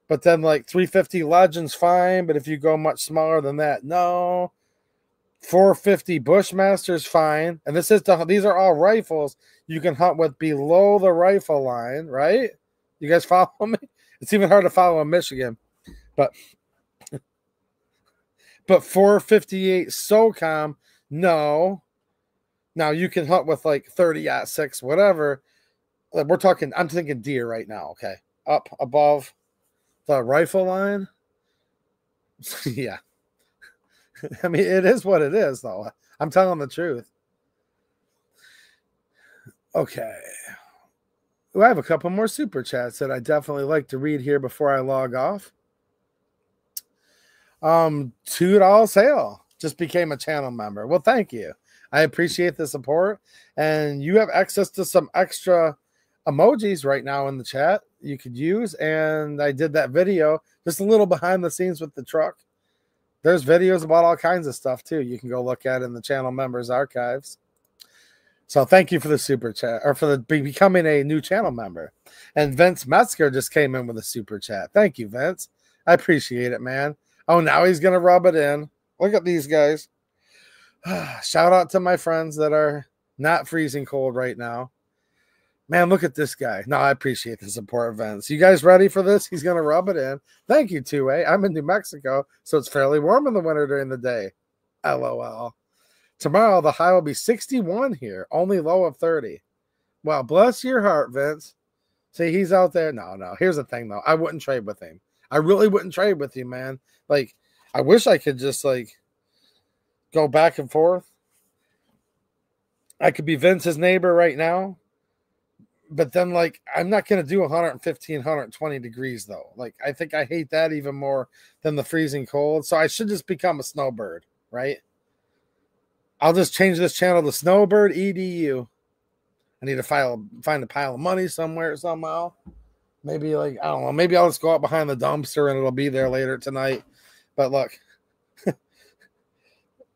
But then like 350 Legend's fine, but if you go much smaller than that, no. 450 Bushmaster's fine. And these are all rifles you can hunt with below the rifle line, right? You guys follow me? It's even hard to follow in Michigan. But 458 SOCOM, no. Now you can hunt with like 30-06, whatever. I'm thinking deer right now, okay? Up above the rifle line. Yeah. I mean, it is what it is, though. I'm telling the truth. Okay. Ooh, I have a couple more super chats that I definitely like to read here before I log off. $2 sale just became a channel member. Well, thank you. I appreciate the support. And you have access to some extra emojis right now in the chat you could use. And I did that video, just a little behind the scenes with the truck. There's videos about all kinds of stuff, too. You can go look at in the channel members archives. So thank you for the super chat, or for becoming a new channel member. And Vince Metzger just came in with a super chat. Thank you, Vince. I appreciate it, man. Oh, now he's going to rub it in. Look at these guys. Shout out to my friends that are not freezing cold right now. Man, look at this guy. No, I appreciate the support, Vince. You guys ready for this? He's going to rub it in. Thank you, 2A. I'm in New Mexico, so it's fairly warm in the winter during the day. LOL. Tomorrow, the high will be 61 here, only low of 30. Well, bless your heart, Vince. See, he's out there. No. Here's the thing, though. I wouldn't trade with him. I really wouldn't trade with you, man. Like, I wish I could just, like, go back and forth. I could be Vince's neighbor right now. But then, like, I'm not going to do 115, 120 degrees, though. Like, I think I hate that even more than the freezing cold. So I should just become a snowbird, right? I'll just change this channel to Snowbird EDU. I need to find a pile of money somewhere, somehow. Maybe, like, I don't know. Maybe I'll just go out behind the dumpster and it'll be there later tonight. But look,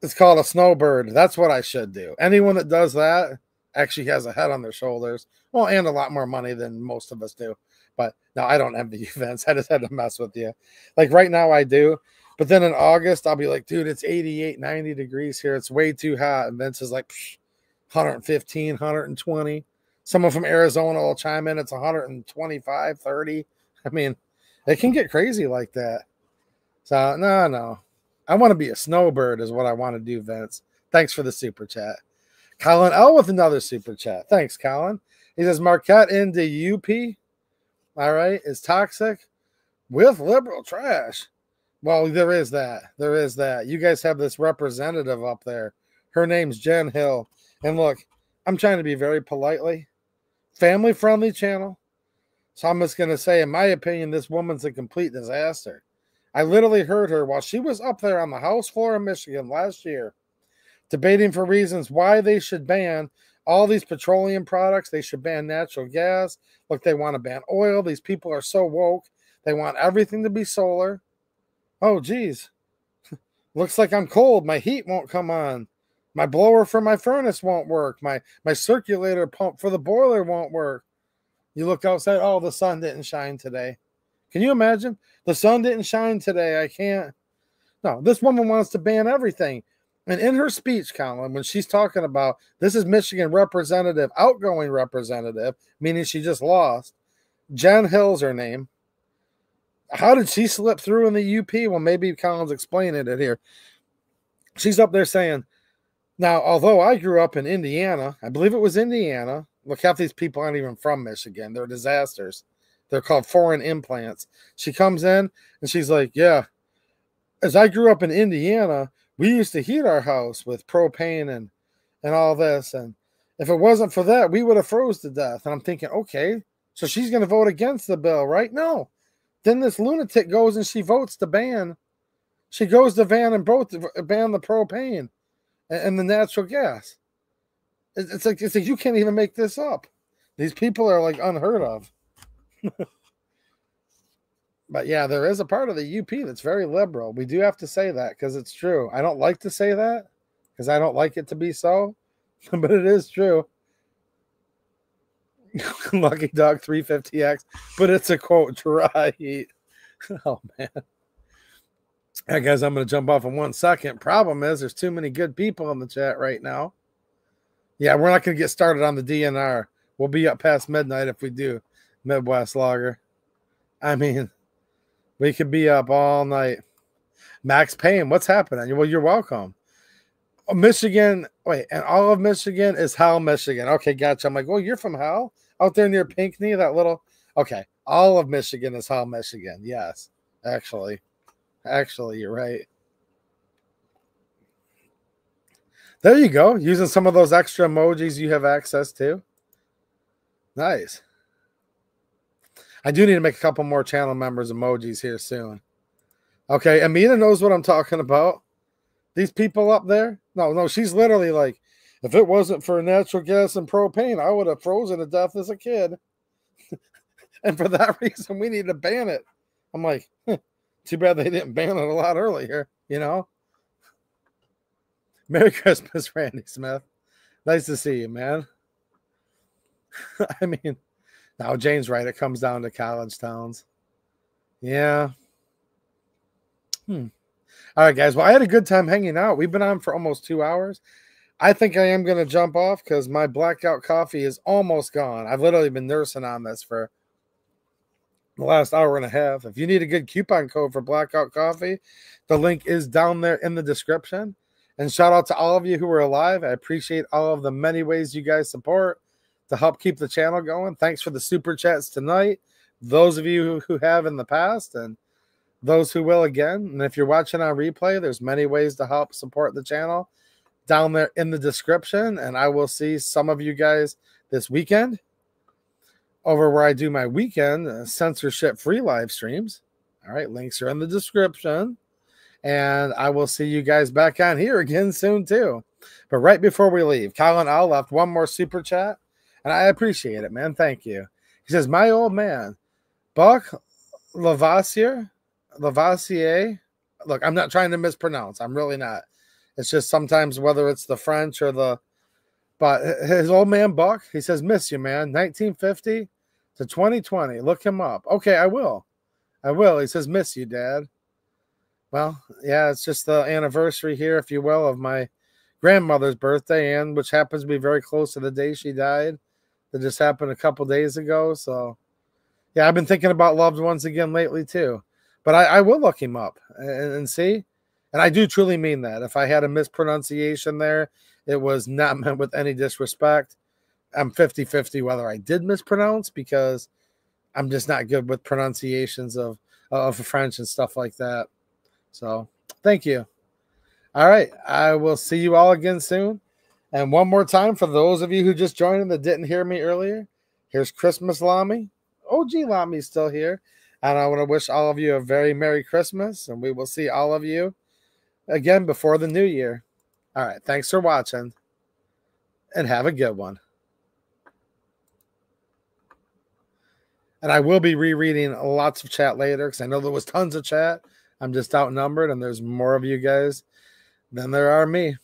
it's called a snowbird. That's what I should do. Anyone that does that actually has a head on their shoulders. Well, and a lot more money than most of us do. But no, I don't envy you, Vince. I just had to mess with you. Like right now I do. But then in August, I'll be like, dude, it's 88, 90 degrees here. It's way too hot. And Vince is like, 115, 120. Someone from Arizona will chime in. It's 125, 30. I mean, it can get crazy like that. So, no. I want to be a snowbird is what I want to do, Vince. Thanks for the super chat. Colin L with another super chat. Thanks, Colin. He says, Marquette into UP. All right. Is toxic with liberal trash. Well, there is that. There is that. You guys have this representative up there. Her name's Jen Hill. And look, I'm trying to be very politely family-friendly channel. So I'm just going to say, in my opinion, this woman's a complete disaster. I literally heard her while she was up there on the House floor in Michigan last year, debating for reasons why they should ban all these petroleum products. They should ban natural gas. Look, they want to ban oil. These people are so woke. They want everything to be solar. Oh, geez. Looks like I'm cold. My heat won't come on. My blower for my furnace won't work. My circulator pump for the boiler won't work. You look outside, oh, the sun didn't shine today. Can you imagine? The sun didn't shine today. I can't. No, this woman wants to ban everything. And in her speech, Colin, when she's talking about this is Michigan representative, outgoing representative, meaning she just lost. Jen Hill's her name. How did she slip through in the UP? Well, maybe Colin's explaining it here. She's up there saying, now, although I grew up in Indiana, I believe it was Indiana. Look, half these people aren't even from Michigan. They're disasters. They're called foreign implants. She comes in and she's like, yeah, as I grew up in Indiana, we used to heat our house with propane and all this. And if it wasn't for that, we would have froze to death. And I'm thinking, okay, so she's going to vote against the bill, right? No. Then this lunatic goes and she votes to ban. She goes to ban and ban the propane and the natural gas. It's like you can't even make this up. These people are like unheard of. But yeah, there is a part of the UP that's very liberal. We do have to say that because it's true. I don't like to say that because I don't like it to be so, but it is true. Lucky Dog 350X, but it's a quote, dry heat. Oh, man. Hey, guys, I'm going to jump off in 1 second. Problem is there's too many good people in the chat right now. Yeah, we're not going to get started on the DNR. We'll be up past midnight if we do Midwest Logger. I mean, we could be up all night. Max Payne, what's happening? Well, you're welcome. Oh, Michigan, wait, and all of Michigan is Hell, Michigan. Okay, gotcha. I'm like, well, you're from Hell? Out there near Pinckney, that little... Okay, all of Michigan is Hell, Michigan. Yes, actually. Actually, you're right. There you go. Using some of those extra emojis you have access to. Nice. I do need to make a couple more channel members emojis here soon. Okay, Amina knows what I'm talking about. These people up there. No, she's literally like, if it wasn't for natural gas and propane, I would have frozen to death as a kid. And for that reason, we need to ban it. I'm like, too bad they didn't ban it a lot earlier, you know? Merry Christmas, Randy Smith. Nice to see you, man. I mean, now Jane's right. It comes down to college towns. Yeah. All right, guys. Well, I had a good time hanging out. We've been on for almost 2 hours. I think I am going to jump off because my blackout coffee is almost gone. I've literally been nursing on this for the last hour and a half. If you need a good coupon code for blackout coffee, the link is down there in the description. And shout out to all of you who are alive. I appreciate all of the many ways you guys support to help keep the channel going. Thanks for the super chats tonight. Those of you who have in the past and those who will again. And if you're watching on replay, there's many ways to help support the channel down there in the description. And I will see some of you guys this weekend over where I do my weekend censorship-free live streams. All right, links are in the description. And I will see you guys back on here again soon, too. But right before we leave, Colin L left one more super chat, and I appreciate it, man. Thank you. He says, my old man, Buck Lavassier. Look, I'm not trying to mispronounce. I'm really not. It's just sometimes whether it's the French or the... But his old man, Buck, he says, miss you, man. 1950 to 2020. Look him up. Okay, I will. He says, miss you, Dad. Well, yeah, it's just the anniversary here, if you will, of my grandmother's birthday, and which happens to be very close to the day she died. That just happened a couple days ago. So, yeah, I've been thinking about loved ones again lately, too. But I will look him up and see. And I do truly mean that. If I had a mispronunciation there, it was not meant with any disrespect. I'm 50-50 whether I did mispronounce because I'm just not good with pronunciations of French and stuff like that. So, thank you. All right. I will see you all again soon. And one more time, for those of you who just joined and that didn't hear me earlier, here's Christmas Lamy. OG Lamy's still here. And I want to wish all of you a very Merry Christmas. And we will see all of you again before the new year. All right. Thanks for watching. And have a good one. And I will be rereading lots of chat later because I know there was tons of chat. I'm just outnumbered, and there's more of you guys than there are me.